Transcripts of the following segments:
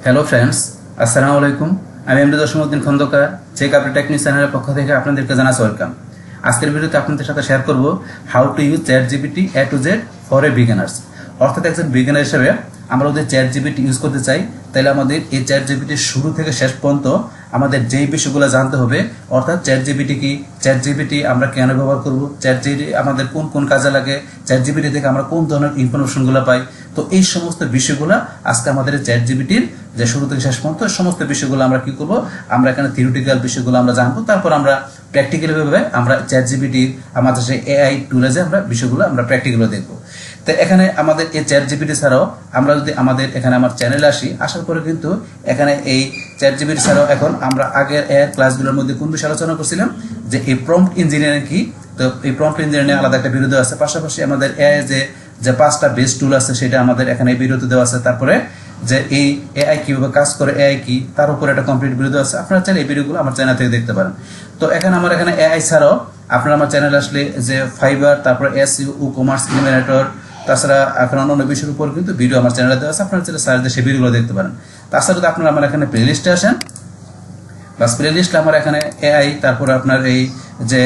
Hello friends, আসসালামু আলাইকুম। আমি MD Jasimuddin Khandakar, check update technique চ্যানেলের পক্ষ থেকে আপনাদেরকে জানাচ্ছি ওয়েলকাম। আজকের ভিডিওতে আপনাদের সাথে শেয়ার করব how to use chat GPT A to Z for a beginners. অর্থাৎ একজন বিগিনার হিসেবে আমরা যদি চ্যাট জিপিটি ইউজ করতে চাই, তাহলে আমাদের এই চ্যাট জিপিটির শুরু থেকে শেষ পর্যন্ত আমাদের যেই বিষয়গুলো জানতে হবে, অর্থাৎ চ্যাট জিপিটি কি, চ্যাট জিপিটি আমরা কেন ব্যবহার করব, চ্যাট জিপিটি আমাদের কোন কোন কাজে লাগে, চ্যাট জিপিটি থেকে আমরা কোন ধরনের ইনফরমেশনগুলো পাই। তো এই সমস্ত বিষয়গুলো আজকে আমাদের চ্যাট জিপিটির যে শুরু থেকে শেষ পর্যন্ত সমস্ত বিষয়গুলো আমরা কি করব, আমরা এখানে থিওরিটিক্যাল বিষয়গুলো আমরা জানবো, তারপর আমরা প্র্যাকটিক্যালি ভাবে আমরা চ্যাট জিপিটি আমাদের সেই এআই টুলে যে আমরা বিষয়গুলো আমরা প্র্যাকটিক্যালি দেখবো। তো এখানে আমাদের এই চ্যাট জিপিটি ছাড়াও আমরা যদি আমাদের এখানে আমার চ্যানেলে আসার পরে কিন্তু এখানে এই চ্যাট জিপিটি ছাড়াও এখন আমরা আগের এর ক্লাসগুলোর মধ্যে কোন বিষয়ে আলোচনা করছিলাম যে এই প্রম্পট ইঞ্জিনিয়ারিং কি। তো এই প্রম্পট ইঞ্জিনিয়ারিং আলাদা একটা ভিডিও আছে, পাশাপাশি আমাদের এআই যে 5টা বেস টুল আছে সেটা আমাদের এখানে এই ভিডিওতে দেওয়া আছে। তারপরে যে এই এআই কিভাবে কাজ করে, এআই কি, তার উপরে একটা কমপ্লিট ভিডিও আছে। আপনারা চাইলে এই ভিডিওগুলো আমার চ্যানেল থেকে দেখতে পারেন। তো এখানে আমার এখানে এআই ছাড়াও আপনারা আমার চ্যানেলে আসলে যে ফাইবার, তারপরে এসইও, কমার্স, ইলিমিনেটর, তাছাড়া এখন অন্যান্য বিষয়ের উপর কিন্তু ভিডিও আমার চ্যানেলে দেওয়া আছে। আপনারা চাইলে সার্চ দিয়ে সেই ভিডিওগুলো দেখতে পারেন। তাছাড়া যদি আপনারা আমার এখানে প্লে লিস্টে আসেন, বাস প্লে লিস্টে আমার এখানে এআই, তারপরে আপনার এই যে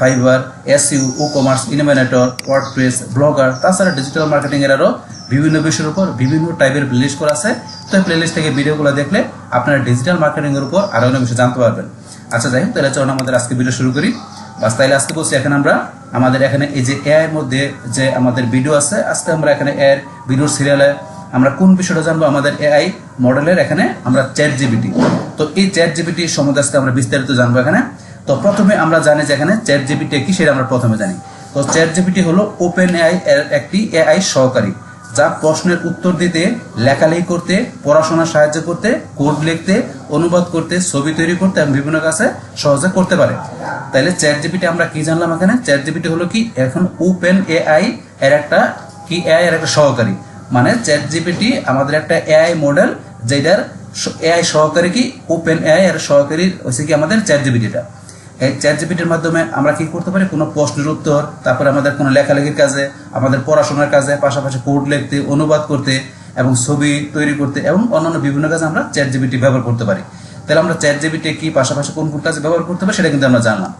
Fiverr, SEO, commerce, Elementor, WordPress, Blogger, তাছাড়া ডিজিটাল মার্কেটিং এর আরও বিভিন্ন বিষয়ের উপর বিভিন্ন টাইপের প্লে লিস্ট করা আছে। তো এই প্লে লিস্ট থেকে ভিডিওগুলো দেখলে আপনারা ডিজিটাল মার্কেটিং এর উপর আরো অনেক বিষয় জানতে পারবেন। আচ্ছা, যাই হোক, তাহলে চলুন আমাদের আজকে ভিডিও শুরু করি। বাস তাইলে আজকে বলছি এখন আমরা আমাদের এখানে এই যে এআই এর মধ্যে যে আমাদের ভিডিও আছে, আজকে আমরা এখানে এর ভিডিওর সিরিয়ালে আমরা কোন বিষয়টা জানবো, আমাদের এআই মডেলের এখানে আমরা চ্যাট জিপিটি। তো এই চ্যাট জিপিটি সম্বন্ধে আজকে আমরা বিস্তারিত জানবো এখানে। তো প্রথমে আমরা জানি যে এখানে চ্যাট জিপিটি কি, সেটা আমরা প্রথমে জানি। তো চ্যাট জিপিটি হলো ওপেন এআই এর একটি এআই সহকারী, যা প্রশ্নের উত্তর দিতে, লেখালেখি করতে, পড়াশোনার সাহায্য করতে, কোড লিখতে, অনুবাদ করতে, ছবি তৈরি করতে এবং বিভিন্ন কাজে সহজে করতে পারে। তাইলে চ্যাট জিপিটি আমরা কি জানলাম এখানে, চ্যাট জিপিটি হলো কি এখন ওপেন এআই এর একটা কি, এআই এর একটা সহকারী। মানে চ্যাট জিপিটি আমাদের একটা এআই মডেল, যেটার এআই সহকারী কি, ওপেন এআই এর সহকারী হচ্ছে কি আমাদের চ্যাট জিপিটিটা। এই চ্যাট জিপিটির মাধ্যমে আমরা কি করতে পারি, কোনো প্রশ্নের উত্তর, তারপরে আমাদের কোনো লেখালেখির কাজে, আমাদের পড়াশোনার কাজে, পাশাপাশি কোড লিখতে, অনুবাদ করতে এবং ছবি তৈরি করতে এবং অন্যান্য বিভিন্ন কাজে আমরা চ্যাট জিপিটি ব্যবহার করতে পারি। তাহলে আমরা চ্যাট জিপিটি কি, পাশাপাশি কোন কোন কাজে ব্যবহার করতে পারি সেটা কিন্তু আমরা জানলাম।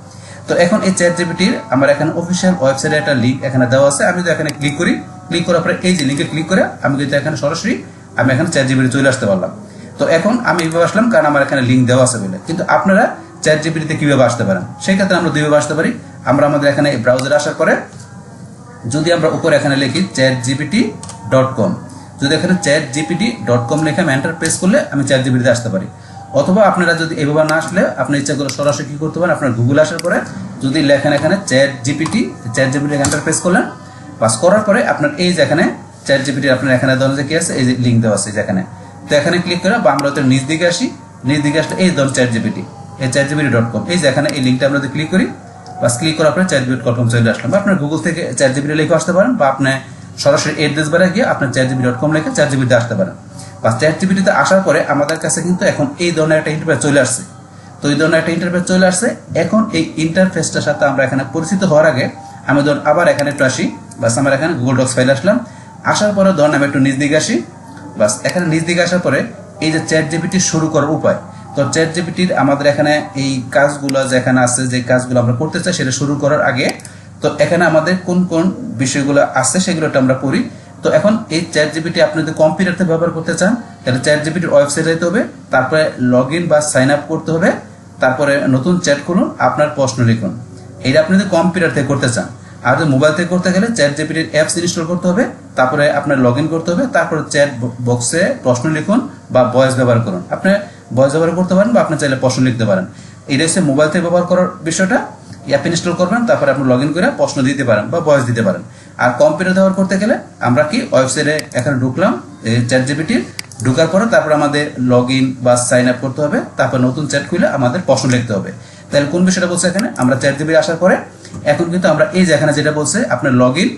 তো এখন এই চ্যাট জিপিটির আমার এখানে অফিসিয়াল ওয়েবসাইটে একটা লিঙ্ক এখানে দেওয়া আছে। আমি যদি এখানে ক্লিক করি, ক্লিক করার পরে এই যে লিঙ্কে ক্লিক করে আমি কিন্তু এখানে সরাসরি আমি এখানে চ্যাট জিপিটি চলে আসতে পারলাম। তো এখন আমি এইভাবে আসলাম কারণ আমার এখানে লিঙ্ক দেওয়া আছে বলে। কিন্তু আপনারা চ্যাট জিপিটিতে কিভাবে আসতে পারেন, সেই ক্ষেত্রে আমরা দুইভাবে আসতে পারি। আমরা আমাদের এখানে ব্রাউজারে আসার পরে যদি আমরা উপরে এখানে লিখি chatgpt.com, যদি এখানে chatgpt.com লিখে আমি এন্টার প্রেস করলে আমি চ্যাট জিপিটিতে আসতে পারি। অথবা আপনারা যদি এইভাবে না আসলে আপনার ইচ্ছা করে সরাসরি কি করতে পারেন, আপনার গুগলে আসার পরে যদি লেখেন এখানে চ্যাট জিপিটি এন্টার প্রেস করলেন, পাস করার পরে আপনার এই যে এখানে চ্যাট জিপিটি আপনার এখানে ধরুন যে কি আছে, এই যে লিঙ্ক দেওয়া আছে যেখানে। তো এখানে ক্লিক করে বা আমরা হয়তো নিচ দিকে আসি, নিচ দিকে আসলে এই ধরুন চ্যাট জিপিটি, এই chatgpt.com, এই যে এখানে এই লিঙ্কটা আমরা ক্লিক করি, বাস ক্লিক করার পরে chatgpt.com চলে আসলাম। বা আপনার গুগল থেকে চ্যাট জিপিটি লিখে আসতে পারেন, বা আপনি সরাসরি এড্রেস বারে গিয়ে আপনার chatgpt.com লিখে চ্যাট জিপিটিতে আসতে পারেন। বা চ্যাট জিপিটিতে আসার পরে আমাদের কাছে কিন্তু এখন এই ধরনের একটা ইন্টারফেস চলে আসছে। তো এই ধরনের একটা ইন্টারফেস চলে আসছে। এখন এই ইন্টারফেসটার সাথে আমরা এখানে পরিচিত হওয়ার আগে আমি ধরুন আবার এখানে একটু আসি, বাস আমার এখানে গুগল ডক্স ফাইলে আসলাম। আসার পরে ধরুন আমি একটু নিচ দিকে আসি, বাস এখানে নিচ দিকে আসার পরে এই যে চ্যাট জিপিটি শুরু করার উপায়। তো চ্যাট জিপিটির আমাদের এখানে এই কাজগুলো যেখানে আছে, যে কাজগুলো আমরা করতে চাই সেটা শুরু করার আগে তো এখানে আমাদের কোন কোন বিষয়গুলো আছে সেগুলো আমরা পড়ি। তো এখন এই চ্যাট জিপিটি আপনি যদি কম্পিউটারতে ব্যবহার করতে চান, তাহলে চ্যাট জিপিটির ওয়েবসাইটে যেতে হবে, তারপরে লগ ইন বা সাইন আপ করতে হবে, তারপরে নতুন চ্যাট খুলুন, আপনার প্রশ্ন লিখুন। এইটা আপনি যদি কম্পিউটার থেকে করতে চান। আর যদি মোবাইল থেকে করতে গেলে চ্যাট জিপিটির অ্যাপস ইনস্টল করতে হবে, তারপরে আপনার লগ ইন করতে হবে, তারপরে চ্যাট বক্সে প্রশ্ন লিখুন বা ভয়েস ব্যবহার করুন। আপনি ভয়েস ব্যবহার করতে পারেন বা আপনি চাইলে প্রশ্ন লিখতে পারেন। এটা হচ্ছে মোবাইল থেকে ব্যবহার করার বিষয়টা। অ্যাপ ইনস্টল করবেন, তারপরে আপনি লগ ইন করে প্রশ্ন দিতে পারেন বা ভয়েস দিতে পারেন। আর কম্পিউটার ব্যবহার করতে গেলে আমরা কি ওয়েবসাইটে এখানে ঢুকলাম, চ্যাট জিপিটি ঢুকার পরে তারপর আমাদের লগ ইন বা সাইন আপ করতে হবে, তারপর নতুন চ্যাট খুলে আমাদের প্রশ্ন লিখতে হবে। তাহলে কোন বিষয়টা বলছে এখানে, আমরা চ্যাট জিপিটি আসার পরে এখন কিন্তু আমরা এই যে এখানে যেটা বলছে আপনার লগ ইন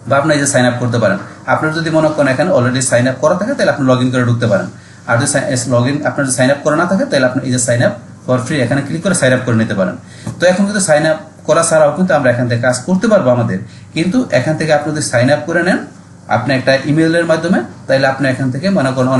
বা আপনি এই যে সাইন আপ করতে পারেন। আপনার যদি মনে করেন এখানে অলরেডি সাইন আপ করা থাকে তাহলে আপনি লগ ইন করে ঢুকতে পারেন। আর যদি লগ ইন আপনার সাইন আপ করা না থাকে তাহলে আপনি এই যে সাইন আপ ফর ফ্রি এখানে ক্লিক করে সাইন আপ করে নিতে পারেন। তো এখন কিন্তু সাইন আপ করা ছাড়াও কিন্তু আমরা এখান থেকে কাজ করতে পারবো আমাদের। কিন্তু এখান থেকে আপনি যদি সাইন আপ করে নেন আপনি একটা ইমেলের মাধ্যমে, তাইলে আপনি এখান থেকে মনে করেন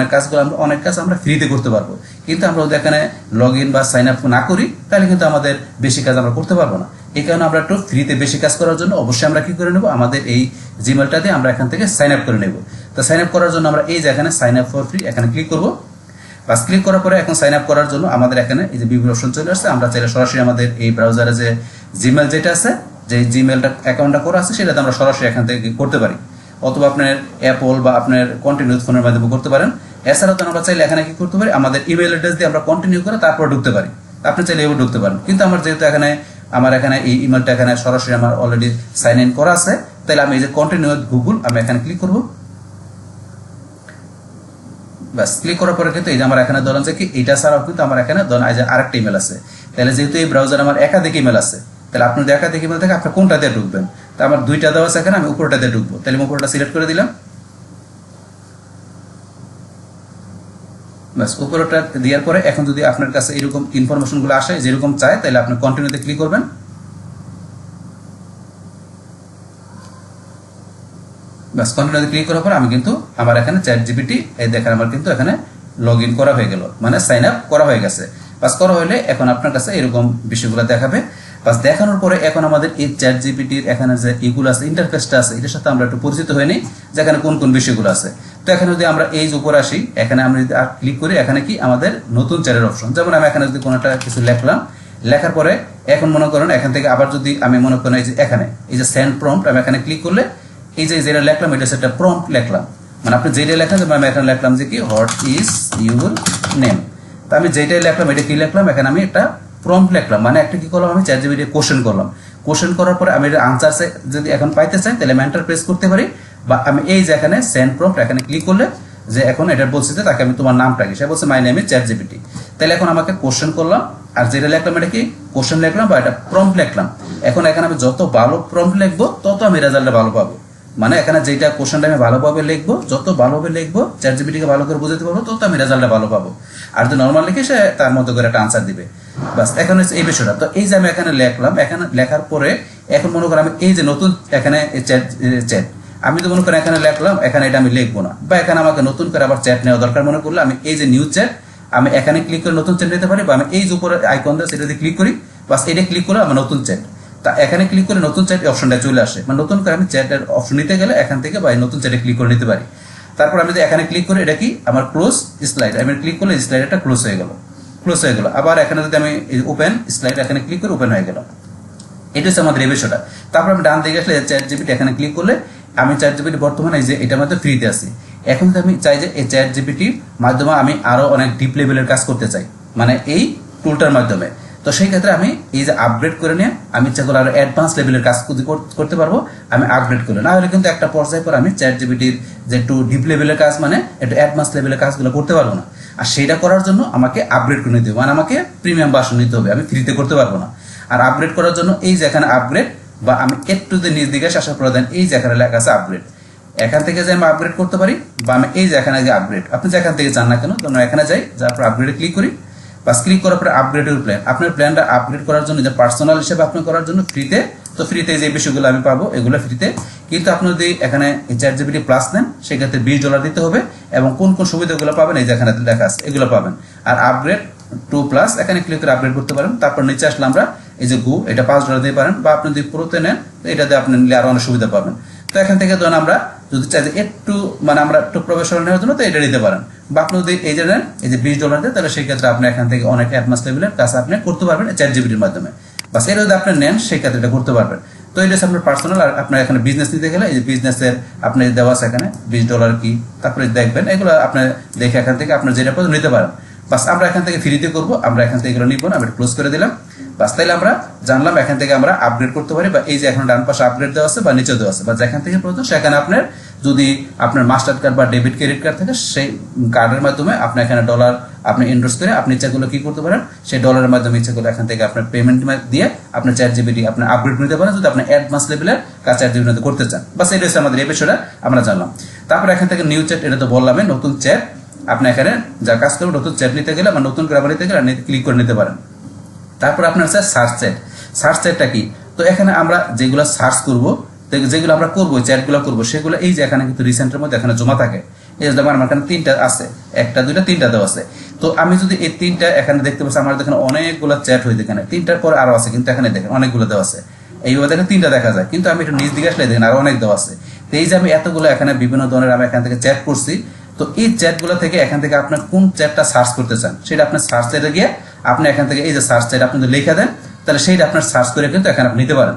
অনেক কাজ আমরা ফ্রিতে করতে পারবো। কিন্তু আমরা যদি এখানে লগ ইন বা সাইন আপ না করি তাহলে কিন্তু আমাদের বেশি কাজ আমরা করতে পারবো না। এই কারণে আমরা একটু ফ্রিতে বেশি কাজ করার জন্য অবশ্যই আমরা কি করে নেব, আমাদের এই জিমেলটা দিয়ে আমরা এখান থেকে সাইন আপ করে নেব। তো সাইন আপ করার জন্য আমরা এই যে এখানে সাইন আপ ফর ফ্রি এখানে ক্লিক করবো। বাস ক্লিক করার পরে এখন সাইন আপ করার জন্য আমাদের এখানে এই যে বিভিন্ন অপশন চলে আসছে। আমরা চাইলে সরাসরি আমাদের এই ব্রাউজারে যে জিমেল যেটা আছে, যে জিমেলটা অ্যাকাউন্টটা করা আছে সেটাতে আমরা সরাসরি এখান থেকে করতে পারি, অথবা আপনার অ্যাপল বা আপনার কন্টিনিউ ফোনের মাধ্যমে করতে পারেন। এছাড়াও তো আমরা চাইলে এখানে কি করতে পারি, আমাদের ইমেল অ্যাড্রেস দিয়ে আমরা কন্টিনিউ করে তারপর ঢুকতে পারি। আপনি চাইলে এভাবে ঢুকতে পারেন। কিন্তু আমার যেহেতু আমার এখানে এই ইমেলটা এখানে সরাসরি আমার অলরেডি সাইন ইন করা আছে, তাহলে আমি এই যে কন্টিনিউ গুগল আমি এখানে ক্লিক করবো। বাস ক্লিক করার পরে কিন্তু এই যে আমার এখানে ধরেন যে কি এটা ছাড়াও কিন্তু আমার এখানে ধরেন এই যে আরেকটা ইমেল আছে। তাহলে যেহেতু এই ব্রাউজার আমার একাধিক ইমেল আছে, তাহলে আপনার একাধিক ইমেল থেকে আপনি কোনটাতে ঢুকবেন। তো আমার দুইটা দেওয়া আছে এখানে, আমি উপরটাতে ঢুকবো। তাহলে আমি উপরটা সিলেক্ট করে দিলাম। বাস উপরটা দেওয়ার পরে এখন যদি আপনার কাছে এরকম ইনফরমেশন গুলো আসে যেরকম চায়, তাহলে আপনি কন্টিনিউতে ক্লিক করবেন। বাস কন্টিনিউতে ক্লিক করার পর আমি কিন্তু আমার এখানে চ্যাট জিপিটি এই দেখেন আমার কিন্তু এখানে লগ ইন করা হয়ে গেল, মানে সাইন আপ করা হয়ে গেছে। বাস করা হলে এখন আপনার কাছে এরকম বিষয়গুলো দেখাবে। বাস দেখানোর পরে এখন আমাদের এই চ্যাট জিপিটির এখানে যে এগুলো আছে, ইন্টারফেসটা আছে, এটার সাথে আমরা একটু পরিচিত হয়ে নিই, যেখানে কোন কোন বিষয়গুলো আছে। তো এখানে যদি আমরা এই যে উপরে আসি, এখানে আমরা যদি ক্লিক করি, এখানে কি আমাদের নতুন চ্যাটের অপশন। যেমন আমি এখানে যদি কোনো একটা কিছু লিখলাম, লেখার পরে এখন মনে করেন এখান থেকে আবার যদি আমি মনে করেন এই যে এখানে এই যে সেন্ড প্রম্পট, আমি এখানে ক্লিক করলে এই যে যেটা লিখলাম এটা সেটা প্রম্পট লিখলাম, মানে আপনি যেটা লেখেন, যেমন আমি এখানে লিখলাম যে কি হোয়াট ইজ ইউর নেম। তো আমি যেটাই লিখলাম এটা কি লিখলাম, এখানে আমি একটা প্রম্পট লিখলাম, মানে একটা কি করলাম, আমি চ্যাট জিপিটি কোশ্চেন করলাম। কোশ্চেন করার পরে আমি আনসার যদি এখন পাইতে চাই তাহলে আমি এন্টার প্রেস করতে পারি, বা আমি এই যে এখানে সেন্ড প্রম্পট এখানে ক্লিক করলে যে এখন এটা বলছে যে তাকে আমি তোমার নামটা কি, সে বলছে my name is chat GPT. তাহলে এখন আমাকে কোশ্চেন করলাম, আর যেটা লিখলাম এটা কি কোশ্চেন লিখলাম বা এটা প্রম্পট লিখলাম। এখন এখানে আমি যত ভালো প্রম্পট লিখবো তত আমি রেজাল্টটা ভালো পাবো। মানে এখানে যেটা কোশ্চেনটা আমি ভালোভাবে লিখবো, যত ভালোভাবে লিখবো চ্যাট জিপিটিকে ভালো করে বুঝাতে পারবো, তত আমি রেজাল্টটা ভালো পাবো। আর যদি নর্মাল লিখে সে তার মতো করে একটা আনসার দিবে। বাস এখন হচ্ছে এই বিষয়টা। তো এই যে আমি এখানে লিখলাম, এখানে লেখার পরে এখন মনে করেন আমি এই যে নতুন এখানে চ্যাট আমি তো মনে করেন এখানে লিখলাম, এখানে এটা আমি লিখবো না, বা এখানে আমাকে নতুন করে আবার চ্যাট নেওয়া দরকার মনে করলে আমি এই যে নিউ চ্যাট আমি এখানে ক্লিক করে নতুন চ্যাট নিতে পারি, বা আমি এই যে উপরে আইকন দেয় সেটাতে ক্লিক করি, বাস এটা ক্লিক করে আমার নতুন চ্যাট। তা এখানে ক্লিক করে নতুন চ্যাট অপশনটা চলে আসে, মানে নতুন করে আমি চ্যাটের অপশন নিতে গেলে এখান থেকে বা নতুন চ্যাটে ক্লিক করে নিতে পারি। তারপর আমি যদি এখানে ক্লিক করি, এটা কি আমার ক্লোজ স্লাইড, আমি ক্লিক করলে স্লাইডটা ক্লোজ হয়ে গেল। আবার এখানে যদি আমি ওপেন স্লাইড এখানে ক্লিক করে ওপেন হয়ে গেল। এটা হচ্ছে আমাদের এই বিষয়টা। তারপর আমি ডান দিকে আসলে চ্যাট জিপিটি এখানে ক্লিক করলে আমি চ্যাট জিপিটি বর্তমানে এই যে এটার মধ্যে ফ্রিতে আছি। এখন যদি আমি চাই যে এই চ্যাট জিপিটির মাধ্যমে আমি আরো অনেক ডিপ লেভেলের কাজ করতে চাই, মানে এই টুলটার মাধ্যমে, তো সেই ক্ষেত্রে আমি এই যে আপগ্রেড করে নিয়ে আমি ইচ্ছা করলে আরো অ্যাডভান্স লেভেলের কাজ করতে পারবো। আমি আপগ্রেড করে, না হলে কিন্তু একটা পর্যায়ে পর আমি চ্যাট জিপিটির যে একটু ডিপ লেভেলের কাজ, মানে একটু অ্যাডভান্স লেভেলের কাজগুলো করতে পারবো না। আর সেইটা করার জন্য আমাকে আপগ্রেড করে নিতে হবে, মানে আমাকে প্রিমিয়াম ভার্সন নিতে হবে, আমি ফ্রিতে করতে পারবো না। আর আপগ্রেড করার জন্য এই যে এখানে আপগ্রেড, বা আমি একটু যে নিজ দিকে আসার পর দেন এই যে এখানে লেখা আছে আপগ্রেড, এখান থেকে যে আমি আপগ্রেড করতে পারি, বা আমি এই যে এখানে যে আপগ্রেড, আপনি যেখান থেকে চান না কেন, তো এখানে যাই, যার পর আপগ্রেডে ক্লিক করি। বাস ক্লিক করার পরে আপগ্রেডের প্ল্যান, আপনার প্ল্যানটা আপগ্রেড করার জন্য যে পার্সোনাল হিসেবে আপনি করার জন্য ফ্রিতে, তো ফ্রিতে যে বিষয়গুলো আমি পাবো এগুলো ফ্রিতে। কিন্তু আপনি যদি এখানে চ্যাট জিপিটি প্লাস নেন সেক্ষেত্রে $20 দিতে হবে, এবং কোন কোন সুবিধাগুলো পাবেন এই যে এখানে লেখা আছে এগুলো পাবেন। আর আপগ্রেড 2+ এখানে ক্লিক করে আপগ্রেড করতে পারেন। তারপর নিচে আসলে আমরা এই যে এটা $5 দিতে পারেন, বা আপনি যদি পুরোতে নেন এটাতে আপনি নিলে আরো অনেক সুবিধা পাবেন। তো এখান থেকে ধরুন আমরা যদি চাই যে একটু মানে আমরা একটু প্রফেশনাল নেওয়ার জন্য তো এটা নিতে পারেন, বা আপনি যদি এই যে নেন এই যে $20 দেন, তাহলে সেই ক্ষেত্রে আপনি এখান থেকে অনেক অ্যাডভান্স লেভেলের কাজ আপনি করতে পারবেন চ্যাট জিপিটির মাধ্যমে। বাস এটা যদি আপনি নেন সেই ক্ষেত্রে এটা করতে পারবেন। তো এটা হচ্ছে আপনার পার্সোনাল। আর আপনার এখানে বিজনেস নিতে গেলে এই যে বিজনেসের আপনি দেওয়া আছে এখানে $20 কি, তারপরে দেখবেন এগুলো আপনি দেখে এখান থেকে আপনার যেটা পছন্দ নিতে পারেন। বাস আমরা এখান থেকে ফ্রিতে করবো, আমরা এখান থেকে এগুলো নিব না, আমি ক্লোজ করে দিলাম। বাস তাইলে আমরা জানলাম এখান থেকে আমরা আপগ্রেড করতে পারি, বা এই যে এখন ডান পাশে আপগ্রেড দেওয়া আছে বা নিচে দেওয়া আছে, বা যেখান থেকে প্রয়োজন সেখানে আপনার যদি আপনার মাস্টার কার্ড বা ডেবিট ক্রেডিট কার্ড থাকে সেই কার্ডের মাধ্যমে আপনি এখানে ডলার আপনি ইনভেস্ট করে আপনি ইচ্ছাগুলো কি করতে পারেন, সেই ডলারের মাধ্যমে ইচ্ছাগুলো এখান থেকে আপনার পেমেন্ট দিয়ে আপনার চ্যাট জিপিটি আপনি আপগ্রেড নিতে পারেন, যদি আপনি অ্যাডভান্স লেভেলের কাজ চ্যাট জিপিটি করতে চান। বাস এটা হচ্ছে আমাদের এই বিষয়টা আমরা জানলাম। তারপর এখান থেকে নিউ চ্যাট, এটা তো বললাম নতুন চ্যাট, আপনি এখানে যা কাজ করবেন নতুন চ্যাট নিতে গেলে বা নতুন গ্রামার নিতে গেলে ক্লিক করে নিতে পারেন। তারপর আপনার হচ্ছে সার্চ চ্যাটটা কি, তো এখানে আমরা যেগুলো সার্চ করব যেগুলো আমরা করবো, চ্যাটগুলো করবো, সেগুলো এই যে এখানে কিন্তু রিসেন্টের মধ্যে এখানে জমা থাকে। এই যে আমার এখানে 3টা আছে, 1টা 2টা 3টা দেওয়া আছে। তো আমি যদি এই 3টা এখানে দেখতে পাচ্ছি, আমার দেখেন অনেকগুলো চ্যাট হয়ে এখানে 3টার পর আরো আছে, কিন্তু এখানে দেখেন অনেকগুলো দেওয়া আছে। এইভাবে দেখেন 3টা দেখা যায়, কিন্তু আমি একটু নিচ দিকে আসলে দেখেন আরো অনেক দেওয়া আছে। তো এই যে আমি এতগুলো এখানে বিভিন্ন ধরনের আমি এখান থেকে চ্যাট করছি, তো এই চ্যাটগুলো থেকে এখান থেকে আপনার কোন চ্যাটটা সার্চ করতে চান সেটা আপনার সার্চ চ্যাটে গিয়ে আপনি এখান থেকে এই যে সার্চ চ্যাট আপনি যদি লিখে দেন, তাহলে সেইটা আপনার সার্চ করে কিন্তু এখানে আপনি নিতে পারেন।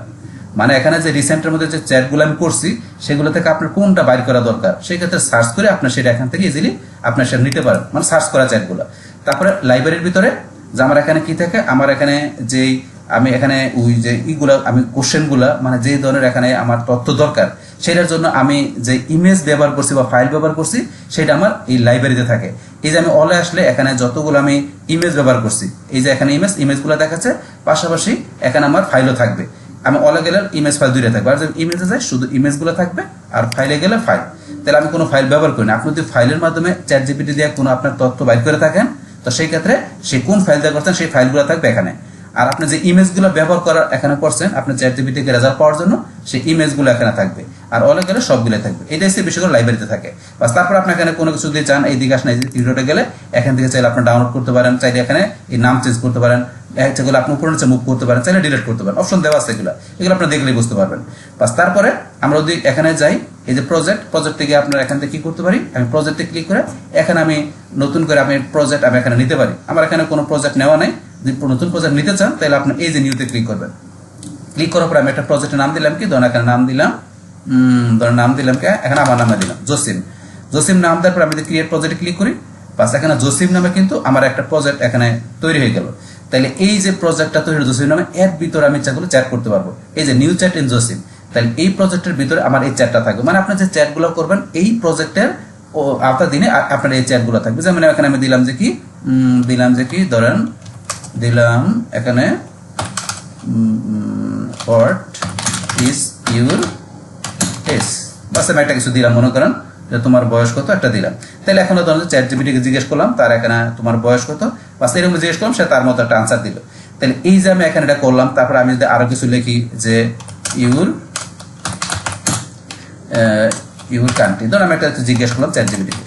মানে এখানে যে রিসেন্টের মধ্যে যে চ্যাটগুলো আমি করছি, সেগুলো থেকে আপনার কোনটা বাইর করা দরকার সেই ক্ষেত্রে সার্চ করে আপনার সেটা এখান থেকে ইজিলি আপনার সেটা নিতে পারেন, মানে সার্চ করা চ্যাটগুলো। তারপরে লাইব্রেরির ভিতরে যে আমার এখানে কি থাকে, আমার এখানে যেই আমি এখানে ওই যে ইগুলা আমি কোশ্চেনগুলা, মানে যে ধরনের এখানে আমার তথ্য দরকার সেটার জন্য আমি যে ইমেজ ব্যবহার করছি বা ফাইল ব্যবহার করছি, সেটা আমার এই লাইব্রেরিতে থাকে। এই যে আমি অলে আসলে এখানে যতগুলো আমি ইমেজ ব্যবহার করছি, এই যে এখানে ইমেজগুলো দেখাচ্ছে, পাশাপাশি এখানে আমার ফাইলও থাকবে। আমি অলে গেলে ইমেজ ফাইল 2টা থাকবে, আর যদি ইমেজে যায় শুধু ইমেজগুলো থাকবে, আর ফাইলে গেলে ফাইল। তাহলে আমি কোনো ফাইল ব্যবহার করি না। আপনি যদি ফাইলের মাধ্যমে চ্যাট জিপিটি দিয়ে কোনো আপনার তথ্য বাইর করে থাকেন, তো সেই ক্ষেত্রে সে কোন ফাইল দিয়ে করছেন সেই ফাইলগুলো থাকবে এখানে। আর আপনি যে ইমেজগুলো ব্যবহার করার এখানে করছেন আপনার চ্যাট জিপিটি থেকে রেজাল্ট পাওয়ার জন্য, সেই ইমেজগুলো এখানে থাকবে, আর অলে গেলে সবগুলো থাকবে। এটাই হচ্ছে বিষয় লাইব্রেরিতে থাকে। বাস তারপর আপনি এখানে কোনো কিছু যদি চান, এই দিকে আসেন, এই যে ভিডিওটা গেলে এখান থেকে চাইলে আপনি ডাউনলোড করতে পারেন, চাইলে এখানে এই নাম চেঞ্জ করতে পারেন, যেগুলো আপনি উপরে নিচে মুভ করতে পারেন, চাইলে ডিলিট করতে পারেন, অপশন দেওয়া আছে এগুলো আপনি দেখলেই বুঝতে পারবেন। বাস তারপরে আমরা যদি এখানে যাই, এই যে প্রজেক্ট থেকে আপনার এখান থেকে কি করতে পারি, আমি প্রজেক্টে ক্লিক করে এখানে আমি নতুন করে আমি প্রজেক্ট আমি এখানে নিতে পারি। আমার এখানে কোনো প্রজেক্ট নেওয়া নাই, যদি নতুন প্রজেক্ট নিতে চান তাহলে আপনি এই যে নিউতে ক্লিক করবেন। ক্লিক করার পর আমি একটা প্রজেক্টের নাম দিলাম কি, ধরেন এখানে নাম দিলাম কি, এখানে আমার নামে দিলাম জসিম নাম দেওয়ার পর আমি যদি ক্রিয়েট প্রজেক্টে ক্লিক করি, বাস এখানে জসিম নামে কিন্তু আমার একটা প্রজেক্ট এখানে তৈরি হয়ে গেল। তাহলে এই যে প্রজেক্টটা তৈরি হলো জসিম নামে, এর ভিতরে আমি চাগুলো চ্যাট করতে পারবো, এই যে নিউ চ্যাট ইন জসিম। তাহলে এই প্রজেক্টের ভিতরে আমার এই চ্যাটটা থাকবে, মানে আপনার যে চ্যাটগুলো করবেন এই প্রজেক্টের আপনার দিনে আপনার এই চ্যাটগুলো থাকবে। যেমন এখানে আমি দিলাম যে কি ধরেন দিলাম এখানে হোয়াট ইজ ইউর এজ, বাস আমি একটা কিছু দিলাম, মনে করেন যে তোমার বয়স কত একটা দিলাম। তাহলে এখন ধরেন চ্যাট জিপিটিকে জিজ্ঞেস করলাম তার এখানে তোমার বয়স কত, বাস এরকম জিজ্ঞেস করলাম, সে তার মতো একটা আনসার দিল। তাহলে এই যে আমি এখানে এটা করলাম, তারপর আমি যদি আরো কিছু লিখি যে ইউর কান্ট্রি, ধরুন আমি একটা জিজ্ঞেস করলাম চ্যাট জিপিটিকে,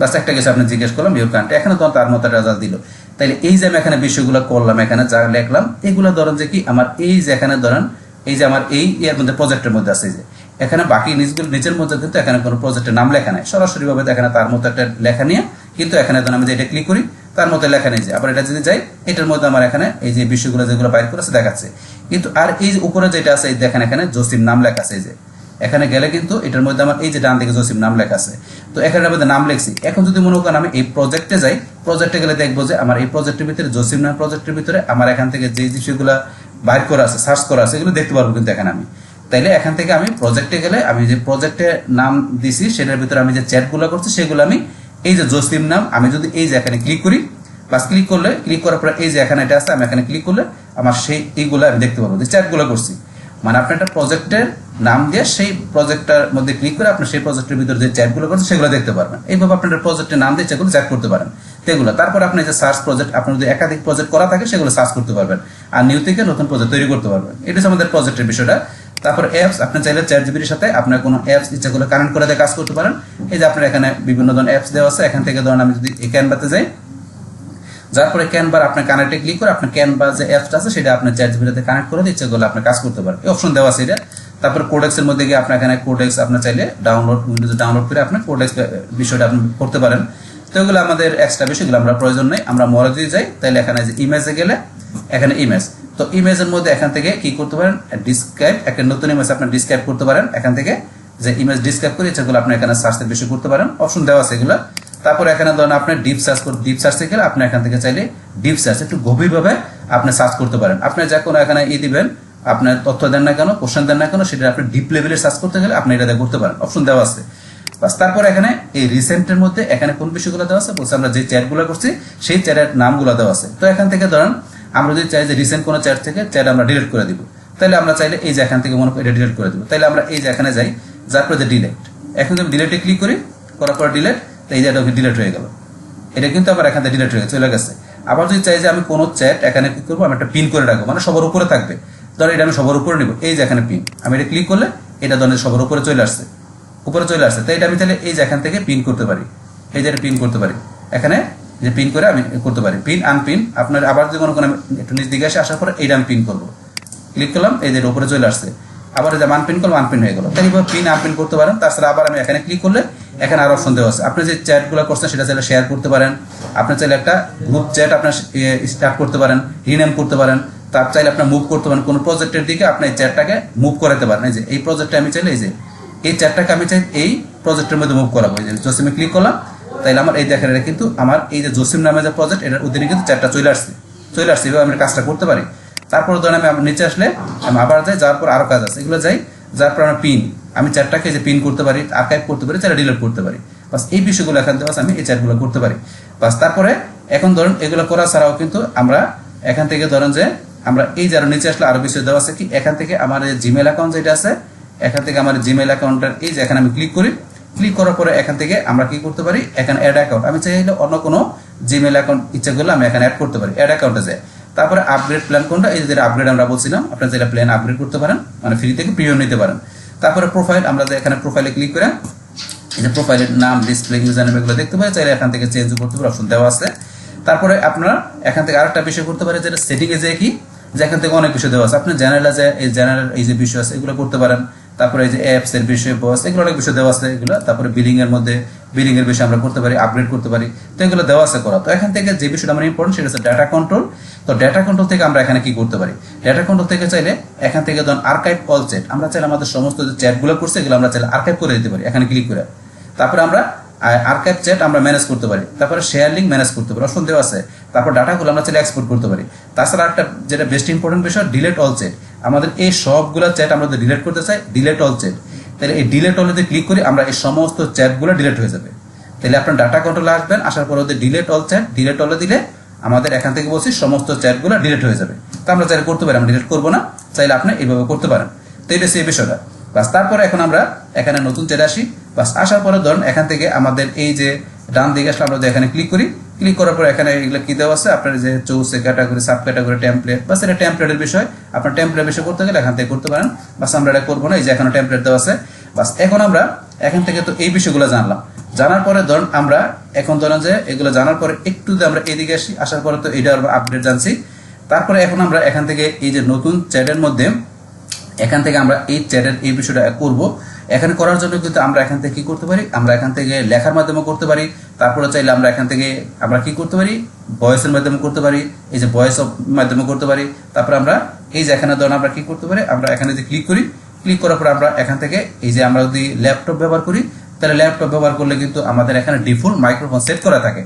বাস একটা কিছু আপনি জিজ্ঞেস করলাম ইউর কান্ট্রি, এখানে তখন তার মতো রেজাল্ট দিল। তাহলে এই যে আমি এখানে বিষয়গুলো করলাম, এখানে যা লিখলাম এগুলো ধরেন যে কি আমার এই যে এখানে ধরেন এই যে আমার এই এর মধ্যে প্রজেক্টের মধ্যে আছে, যে এখানে বাকি নিচের মধ্যে কিন্তু এখানে কোনো প্রজেক্টের নাম লেখা নাই, সরাসরি ভাবে এখানে তার মতো একটা লেখা নিয়ে কিন্তু এখানে ধরেন আমি যে এটা ক্লিক করি তার মতো লেখা নেই, যে আবার এটা যদি যাই এটার মধ্যে আমার এখানে এই যে বিষয়গুলো যেগুলো বাইর করেছে দেখাচ্ছে। কিন্তু আর এই যে উপরে যেটা আছে দেখেন এখানে জসিম নাম লেখা আছে, এই যে এখানে গেলে কিন্তু এটার মধ্যে আমার এই যে ডান দিকে জসিম নাম লেখা আছে, তো এখানে মধ্যে নাম লিখছি। এখন যদি মনে করেন আমি এই প্রজেক্টে যাই, প্রজেক্টে গেলে দেখবো যে আমার এই প্রজেক্টের ভিতরে জসিম নাম প্রজেক্টের ভিতরে আমার এখান থেকে যে বিষয়গুলো বাইর করা আছে সার্চ করা আছে এগুলো দেখতে পারবো কিন্তু এখানে আমি। তাইলে এখান থেকে আমি প্রজেক্টে গেলে আমি যে প্রজেক্টের নাম দিছি সেটার ভিতরে আমি যে চ্যাটগুলো করছি সেগুলো আমি এই যে জসিম নাম আমি যদি এই যে এখানে ক্লিক করি, বাস ক্লিক করার পরে এই যে এখানে এটা আছে আমি এখানে ক্লিক করলে আমার সেই এইগুলো আমি দেখতে পারবো যে চ্যাটগুলো করছি। মানে আপনি একটা প্রজেক্টের নাম দিয়ে সেই প্রজেক্টটার মধ্যে ক্লিক করে আপনি সেই প্রজেক্টের ভিতরে যে চ্যাটগুলো করছেন সেগুলো দেখতে পারবেন। এইভাবে আপনার প্রজেক্টের নাম দিয়ে সেগুলো চ্যাট করতে পারেন সেগুলো। তারপর আপনি যে সার্চ প্রজেক্ট আপনার যদি একাধিক প্রজেক্ট করা থাকে সেগুলো সার্চ করতে পারবেন, আর নিউ থেকে নতুন প্রজেক্ট তৈরি করতে পারবেন। এটা হচ্ছে আমাদের প্রজেক্টের বিষয়টা। তারপর অ্যাপস, আপনি চাইলে চ্যাট জিপিটির সাথে আপনার কোনো অ্যাপস ইচ্ছাগুলো কানেক্ট করে দিয়ে কাজ করতে পারেন। এই যে আপনার এখানে বিভিন্ন ধরনের অ্যাপস দেওয়া আছে, এখান থেকে ধরেন আমি যদি এই ক্যানভাতে যাই, যার পরে ক্যানভার আপনার কানেক্টে ক্লিক করে আপনার ক্যানভা যে অ্যাপসটা আছে সেটা আপনার চ্যাট জিপিটিতে কানেক্ট করে দিয়ে ইচ্ছাগুলো আপনি কাজ করতে পারেন। এই অপশন দেওয়া আছে এটা। তারপর কোডেক্সের মধ্যে গিয়ে আপনার এখানে কোডেক্স আপনার চাইলে উইন্ডোজে ডাউনলোড করে আপনার কোডেক্স বিষয়টা আপনি করতে পারেন। তো এগুলো আমাদের এক্সট্রা বিষয়গুলো আমরা প্রয়োজন নেই। আমরা মরে যদি যাই তাহলে এখানে যে ইমেজে গেলে এখানে ইমেজ, তো ইমেজের মধ্যে এখান থেকে কি করতে পারেন, ডিসক্রাইব, একটা নতুন ইমেজ আপনি ডিসক্রাইব করতে পারেন। এখান থেকে যে ইমেজ ডিসক্রাইব করে সেগুলো আপনি এখানে সার্চের বিষয় করতে পারেন, অপশন দেওয়া আছে এগুলো। তারপরে এখানে ধরেন আপনি ডিপ সার্চে গেলে আপনি এখান থেকে চাইলে ডিপ সার্চ একটু গভীরভাবে আপনি সার্চ করতে পারেন। আপনি যা কোনো এখানে দিবেন, আপনার তথ্য দেন না কেন, কোশ্চেন দেন না কেন, সেটা আপনি ডিপ লেভেলে সার্চ করতে গেলে আপনি এটা করতে পারেন, অপশন দেওয়া আছে। বাস তারপর এখানে এই রিসেন্টের মধ্যে এখানে কোন বিষয়গুলো দেওয়া আছে বলছে, আমরা যে চ্যাটগুলো করছি সেই চ্যাটের নামগুলো দেওয়া আছে। তো এখান থেকে ধরেন আমরা যদি চাই যে রিসেন্ট কোনো চ্যাট থেকে চ্যাট আমরা ডিলিট করে দিব, তাহলে আমরা চাইলে এই যে এখান থেকে মনে করি এটা ডিলিট করে দিব, তাহলে আমরা এই যে এখানে যাই, যার পরে যে ডিলিট, এখন যদি ডিলিটে ক্লিক করি, করার পর ডিলিট, তো এই যে এটা ডিলিট হয়ে গেল, এটা কিন্তু আবার এখান থেকে ডিলিট হয়ে চলে গেছে। আবার যদি চাই যে আমি কোনো চ্যাট এখানে কি করবো, আমি একটা পিন করে রাখবো, মানে সবার উপরে থাকবে, ধরো এটা আমি সবার উপরে নিব, এই যে এখানে পিন, আমি এটা ক্লিক করলে এটা ধরেন সবার উপরে চলে আসছে, তাই এটা আমি তাহলে এই যে এখান থেকে পিন করতে পারি, এই যে এটা পিন করতে পারি, এখানে যে পিন করে আমি করতে পারি, পিন আনপিন। আপনার আবার যদি কোনো একটু নিচ দিকে আসার পরে এইটা আমি পিন করবো, ক্লিক করলাম, এই যে উপরে চলে আসছে, আবার এই যে আনপিন করলাম, আনপিন হয়ে গেল। তাই এইভাবে পিন আনপিন করতে পারেন। তাছাড়া আবার আমি এখানে ক্লিক করলে এখানে আরো অপশন দেওয়া আছে, আপনি যে চ্যাটগুলো করছেন সেটা চাইলে শেয়ার করতে পারেন, আপনি চাইলে একটা গ্রুপ চ্যাট আপনার স্টার্ট করতে পারেন, রিনেম করতে পারেন, তার চাইলে আপনার মুভ করতে পারেন কোনো প্রজেক্টের দিকে, আপনি এই চ্যাটটাকে মুভ করাতে পারেন। এই যে এই প্রজেক্টটা আমি চাইলে এই যে এই চ্যাটটাকে আমি চাই এই প্রজেক্টের মধ্যে মুভ করাবো, এই যে জসিমে ক্লিক করলাম, তাইলে আমার এই দেখেন এটা কিন্তু আমার এই যে জসিম নামে যে প্রজেক্ট এটার অধীনে কিন্তু চ্যাটটা চলে আসছে, এভাবে আমি কাজটা করতে পারি। তারপর ধরেন আমি নিচে আসলে আমি আবার যাই, যাওয়ার পর আরো কাজ আছে, এগুলো যাই, যার পর আমার পিন, আমি চ্যাটটাকে যে পিন করতে পারি, আর্কাইভ করতে পারি, চাইলে ডিলিট করতে পারি, বাস এই বিষয়গুলো এখান থেকে আমি এই চ্যাটগুলো করতে পারি। বাস তারপরে এখন ধরুন এগুলো করা ছাড়াও কিন্তু আমরা এখান থেকে ধরেন যে আমরা এই যে আরো নিচে আসলে আরো বিষয় দেওয়া আছে কি, এখান থেকে আমার জিমেল অ্যাকাউন্ট যেটা আছে, এখান থেকে আমার জিমেল অ্যাকাউন্টের এই যে এখানে আমি ক্লিক করি, ক্লিক করার পরে এখান থেকে আমরা কি করতে পারি, এখানে অ্যাড অ্যাকাউন্ট, আমি চাইলে অন্য কোনো জিমেল অ্যাকাউন্ট ইচ্ছা করলে আমি এখানে অ্যাড করতে পারি, অ্যাড অ্যাকাউন্টে যায়। তারপরে আপগ্রেড প্ল্যান কোনটা, এই যে আপগ্রেড আমরা বলছিলাম, আপনারা যেটা প্ল্যান আপগ্রেড করতে পারেন, মানে ফ্রি থেকে প্রিমিয়াম নিতে পারেন। তারপরে প্রোফাইল, আমরা যে এখানে প্রোফাইলে ক্লিক করে এই যে প্রোফাইলের নাম, ডিসপ্লে, ইউজার নেম এগুলো দেখতে পাই, চাইলে এখান থেকে চেঞ্জ করতে পারে, অপশন দেওয়া আছে। তারপরে আপনারা এখান থেকে আরেকটা বিষয় করতে পারেন, যেটা সেটিং এ যে কি, যে এখান থেকে অনেক বিষয় দেওয়া আছে, আপনি জেনারেলে যে এই জেনারেল এই যে বিষয় আছে এগুলো করতে পারেন। তারপরে এই যে অ্যাপস এর বিষয়, বস, এগুলো অনেক বিষয় দেওয়া আছে এগুলো। তারপরে বিলিং এর মধ্যে বিলিং এর বিষয় আমরা করতে পারি, আপগ্রেড করতে পারি, তো এগুলো দেওয়া আছে করা। তো এখান থেকে যে বিষয়টা আমার ইম্পর্টেন্ট সেটা হচ্ছে ডাটা কন্ট্রোল। তো ডাটা কন্ট্রোল থেকে আমরা এখানে কি করতে পারি, ডাটা কন্ট্রোল থেকে চাইলে এখান থেকে ধরুন আর্কাইভ অল চ্যাট, আমরা চাইলে আমাদের সমস্ত যে চ্যাটগুলো করছে এগুলো আমরা চাইলে আর্কাইভ করে দিতে পারি, এখানে ক্লিক করে। তারপরে আমরা আর্কাইভ চ্যাট আমরা ম্যানেজ করতে পারি, তারপরে শেয়ার লিঙ্ক ম্যানেজ করতে পারি, অপশন দেওয়া আছে। তারপর ডাটাগুলো আমরা চাইলে এক্সপোর্ট করতে পারি। তাছাড়া একটা যেটা বেস্ট ইম্পর্টেন্ট বিষয়, ডিলেট অল চ্যাট, আমাদের এই সবগুলো চ্যাট আমরা যদি ডিলেট করতে চাই, ডিলেট অল চ্যাট, তাহলে এই ডিলেট অলে ক্লিক করি, আমরা এই সমস্ত চ্যাটগুলো ডিলেট হয়ে যাবে। তাহলে আপনার ডাটা কন্ট্রোলে আসবেন, আসার পর ওদের ডিলেট অল চ্যাট, ডিলেট অলে দিলে আমাদের এখান থেকে বলছি সমস্ত চ্যাটগুলো ডিলেট হয়ে যাবে। তো আমরা চাইলে করতে পারি, আমরা ডিলেট করবো না, চাইলে আপনি এইভাবে করতে পারেন। তো এটা সেই বিষয়টা। বাস তারপরে এখন আমরা এখানে নতুন চ্যাট আসি, বাস আসার পরে ধরুন এখান থেকে আমাদের এই যে ডান দিকে আসলে আমরা এখানে ক্লিক করি, ক্লিক করার পর এখানে এগুলো কি দেওয়া আছে, আপনার যে চৌসে ক্যাটাগরি, সাব ক্যাটাগরি, টেমপ্লেট, বাস এটা টেমপ্লেটের বিষয়, আপনার টেমপ্লেট বিষয় করতে গেলে এখান থেকে করতে পারেন। বাস আমরা এটা করবো না, এই যে এখানে টেমপ্লেট দেওয়া আছে। বাস এখন আমরা এখান থেকে তো এই বিষয়গুলো জানলাম, জানার পরে ধরুন আমরা এখন ধরেন যে এগুলো জানার পরে একটু যদি আমরা এদিকে আসি, আসার পরে তো এটা আপডেট জানছি। তারপরে এখন আমরা এখান থেকে এই যে নতুন চ্যাটের মধ্যে এখান থেকে আমরা এই চ্যাটের এই বিষয়টা করব। এখানে করার জন্য কিন্তু আমরা এখান থেকে কি করতে পারি, আমরা এখান থেকে লেখার মাধ্যমে করতে পারি। তারপরে চাইলে আমরা এখান থেকে আমরা কি করতে পারি, ভয়েসের মাধ্যমে করতে পারি, এই যে ভয়েস মাধ্যমে করতে পারি। তারপরে আমরা এই যে এখানে ধরুন আমরা কি করতে পারি, আমরা এখানে যদি ক্লিক করি, ক্লিক করার পর আমরা এখান থেকে এই যে আমরা যদি ল্যাপটপ ব্যবহার করি, তাহলে ল্যাপটপ ব্যবহার করলে কিন্তু আমাদের এখানে ডিফল্ট মাইক্রোফোন সেট করা থাকে।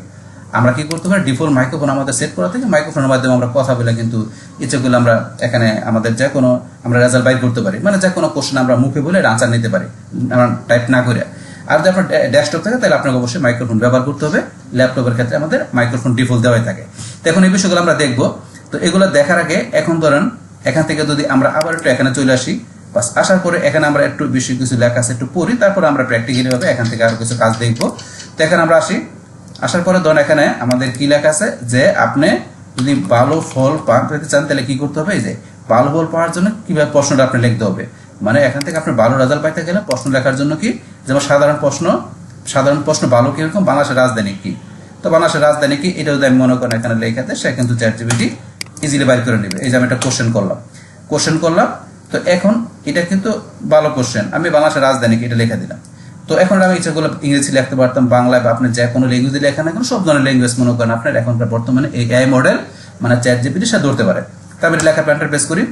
আমরা কি করতে পারি, ডিফল্ট মাইক্রোফোন আমাদের সেট করা থাকে, মাইক্রোফোনের মাধ্যমে আমরা কথা বলে কিন্তু ইচ্ছেগুলো আমরা এখানে আমাদের যে কোনো আমরা রেজাল্ট বাইর করতে পারি, মানে যে কোনো কোশ্চেন আমরা মুখে বলে আনসার নিতে পারি, আমরা টাইপ না করে। আর যদি আপনার ডেস্কটপ থাকে তাহলে আপনাকে অবশ্যই মাইক্রোফোন ব্যবহার করতে হবে। ল্যাপটপের ক্ষেত্রে আমাদের মাইক্রোফোন ডিফল্ট দেওয়াই থাকে। তো এখন এই বিষয়গুলো আমরা দেখবো। তো এগুলো দেখার আগে এখন ধরেন এখান থেকে যদি আমরা আবার একটু এখানে চলে আসি, বাস আসার পরে এখানে আমরা একটু বেশি কিছু লেখা আছে একটু পড়ি, তারপরে আমরা প্র্যাকটিক্যালি ভাবে এখান থেকে আরো কিছু কাজ দেখবো। তো এখানে আমরা আসি, আসার পরে ধরুন এখানে আমাদের কি লেখা আছে, যে আপনি যদি ভালো ফল পেতে চান তাহলে কি করতে হবে, এই যে ভালো ফল পাওয়ার জন্য কিভাবে প্রশ্নটা আপনি লিখতে হবে, মানে এখান থেকে আপনি ভালো রেজাল্ট পাইতে গেলে প্রশ্ন লেখার জন্য কি, যেমন সাধারণ প্রশ্ন ভালো কিরকম, বাংলাদেশের রাজধানী কি, তো বাংলাদেশের রাজধানী কি এটা যদি আমি মনে করেন এখানে লেখাতে, সে কিন্তু চ্যাটজিপিটি ইজিলি বাইর করে নেবে। এই যে আমি একটা কোশ্চেন করলাম, তো এখন এটা কিন্তু ভালো কোশ্চেন, আমি বাংলাদেশের রাজধানী কি এটা লিখে দিলাম। তো এখন আমি ইচ্ছাগুলো ইংরেজি লিখতে পারতাম, বাংলায় বা আপনি যে কোনো ল্যাঙ্গুয়েজে লেখা না কোনো সব ধরনের ল্যাঙ্গুয়েজ মনে করেন আপনার এখনকার বর্তমানে এই এআই মডেল মানে চ্যাটজিপিটি সে ধরতে পারে। তারপরে লেখা প্যান্টার প্রেস করি,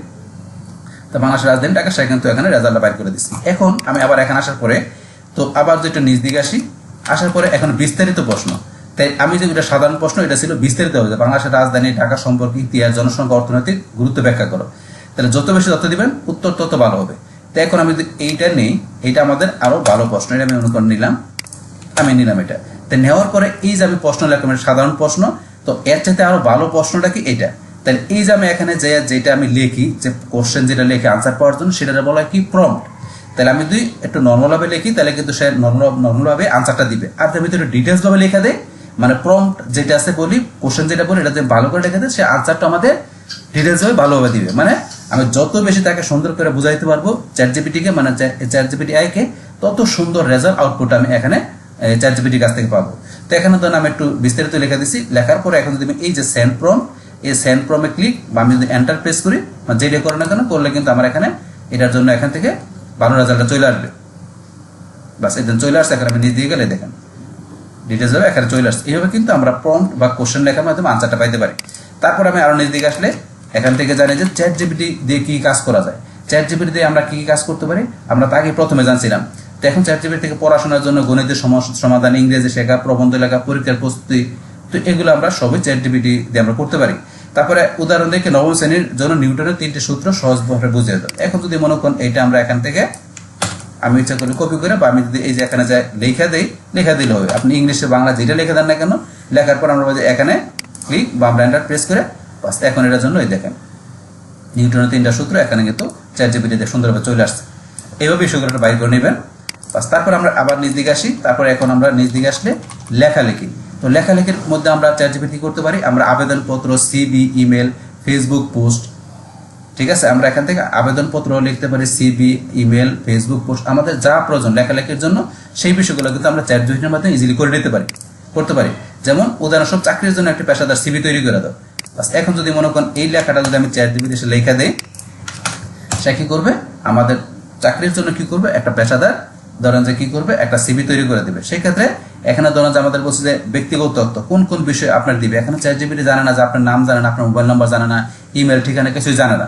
তো বাংলাদেশের রাজধানী ঢাকা, সে কিন্তু এখানে রেজাল্ট বাইর করে দিচ্ছি। এখন আমি আবার এখানে আসার পরে তো আবার যেটা নিজ দিকে আসি, আসার পরে এখন বিস্তারিত প্রশ্ন, তাই আমি যে এটা সাধারণ প্রশ্ন এটা ছিল বিস্তারিত হবে, বাংলাদেশের রাজধানী ঢাকা সম্পর্কে ইতিহাস, জনসংখ্যা, অর্থনৈতিক গুরুত্ব ব্যাখ্যা করো। তাহলে যত বেশি তথ্য দিবেন উত্তর তত ভালো হবে। তো এখন আমি যদি এইটা নেই, এইটা আমাদের আরো ভালো প্রশ্ন, এটা আমি অনুকরণ নিলাম, এটা। তো নেওয়ার পরে এই যে আমি প্রশ্ন লিখলাম সাধারণ প্রশ্ন, তো এর চাইতে আরো ভালো প্রশ্নটা কি এটা, তাহলে এই যে আমি এখানে যেটা আমি লিখি, যে কোশ্চেন যেটা লিখে আনসার পাওয়ার জন্য সেটা বলা হয় কি প্রম্পট। তাহলে আমি যদি একটু নর্মাল ভাবে লিখি তাহলে কিন্তু সে নর্মাল ভাবে আনসারটা দিবে। আর যদি আমি একটু ডিটেলস ভাবে লেখা দেয়, মানে প্রম্পট যেটা আছে বলি, কোশ্চেন যেটা বলি এটা যদি ভালো করে লিখে দেয়, সে আনসারটা আমাদের ডিটেলসভাবে ভালোভাবে দিবে। মানে আমি যত বেশি তাকে সুন্দর করে বুঝাইতে পারবো চ্যাট জিপিটিকে, মানে চ্যাট জিপিটি আইকে, তত সুন্দর রেজাল্ট আউটপুট আমি এখানে চ্যাট জিপিটির কাছ থেকে পাবো। তো এখানে ধরুন আমি একটু বিস্তারিত লিখে দিচ্ছি, লেখার পরে এখন যদি এই যে সেন্ড প্রম্পট, এই সেন্ড প্রম্পটে ক্লিক বা আমি যদি এন্টার প্রেস করি বা যেটা করে না কেন করলে কিন্তু আমার এখানে এটার জন্য এখান থেকে ভালো রেজাল্টটা চলে আসবে। বাস একদম চলে আসছে। এখন আমি নিজ দিয়ে গেলে দেখেন ডিটেলস হবে এখানে চলে আসছে। এইভাবে কিন্তু আমরা প্রম্পট বা কোশ্চেন লেখার মাধ্যমে আনসারটা পাইতে পারি। তারপর আমি আরো নিজ দিকে আসলে এখান থেকে জানি যে চ্যাট জিপিটি দিয়ে কি কাজ করা যায়। চ্যাট জিপিটি দিয়ে আমরা কি কি কাজ করতে পারি আমরা তাকে প্রথমে জানছিলাম। তো এখন চ্যাট জিপিটি থেকে পড়াশোনার জন্য গণিতের সমাধান, ইংরেজি শেখা, প্রবন্ধ লেখা, পরীক্ষার প্রস্তুতি, তো এগুলো আমরা সবই চ্যাট জিপিটি দিয়ে আমরা করতে পারি। তারপরে উদাহরণ দেখে নবম শ্রেণীর জন্য নিউটনের 3টি সূত্র সহজভাবে বুঝিয়ে দাও। এখন যদি মনে করেন এইটা আমরা এখান থেকে আমি ইচ্ছা করি কপি করে বা আমি যদি এই যে এখানে যাই লেখা দিই, লেখা দিলে হবে। আপনি ইংলিশে বাংলা যেটা লিখে দেন না কেন, লেখার পর আমরা এখানে ক্লিক বা আমরা এন্টার প্রেস করে বাস এখন এটার জন্য এই দেখেন নিউটনের 3টা সূত্র এখানে কিন্তু চ্যাট জিপিটিতে সুন্দরভাবে চলে আসছে। এইভাবে বিষয়গুলো বাইর করে নেবেন। বাস তারপর আমরা আবার নিজ দিকে আসি। তারপরে এখন আমরা নিজ দিকে আসলে লেখালেখি, তো লেখালেখির মধ্যে আমরা চ্যাট জিপিটি করতে পারি আমরা আবেদনপত্র, সিভি, ইমেল, ফেসবুক পোস্ট। ঠিক আছে, আমরা এখান থেকে আবেদনপত্র লিখতে পারি, সিভি, ইমেল, ফেসবুক পোস্ট, আমাদের যা প্রয়োজন লেখালেখির জন্য সেই বিষয়গুলো কিন্তু আমরা চ্যাট জিপিটির মাধ্যমে ইজিলি করে নিতে পারি, করতে পারি। যেমন উদাহরণস্বরূপ চাকরির জন্য একটি পেশাদার সিভি তৈরি করে দাও। বাস এখন যদি মনে করেন এই লেখাটা যদি আমি চ্যাট জিপিটি এসে লেখা দেই, সে কি করবে আমাদের চাকরির জন্য কি করবে একটা পেশাদার ধরেন যে কি করবে একটা সিভি তৈরি করে দেবে। সেই ক্ষেত্রে এখানে ধরেন যে আমাদের বলছে যে ব্যক্তিগত তথ্য কোন কোন বিষয় আপনার দিবে। এখানে চ্যাট জিপিটি জানে না যে আপনার নাম জানে না, আপনার মোবাইল নাম্বার জানে না, ইমেল ঠিকানা কিছুই জানে না।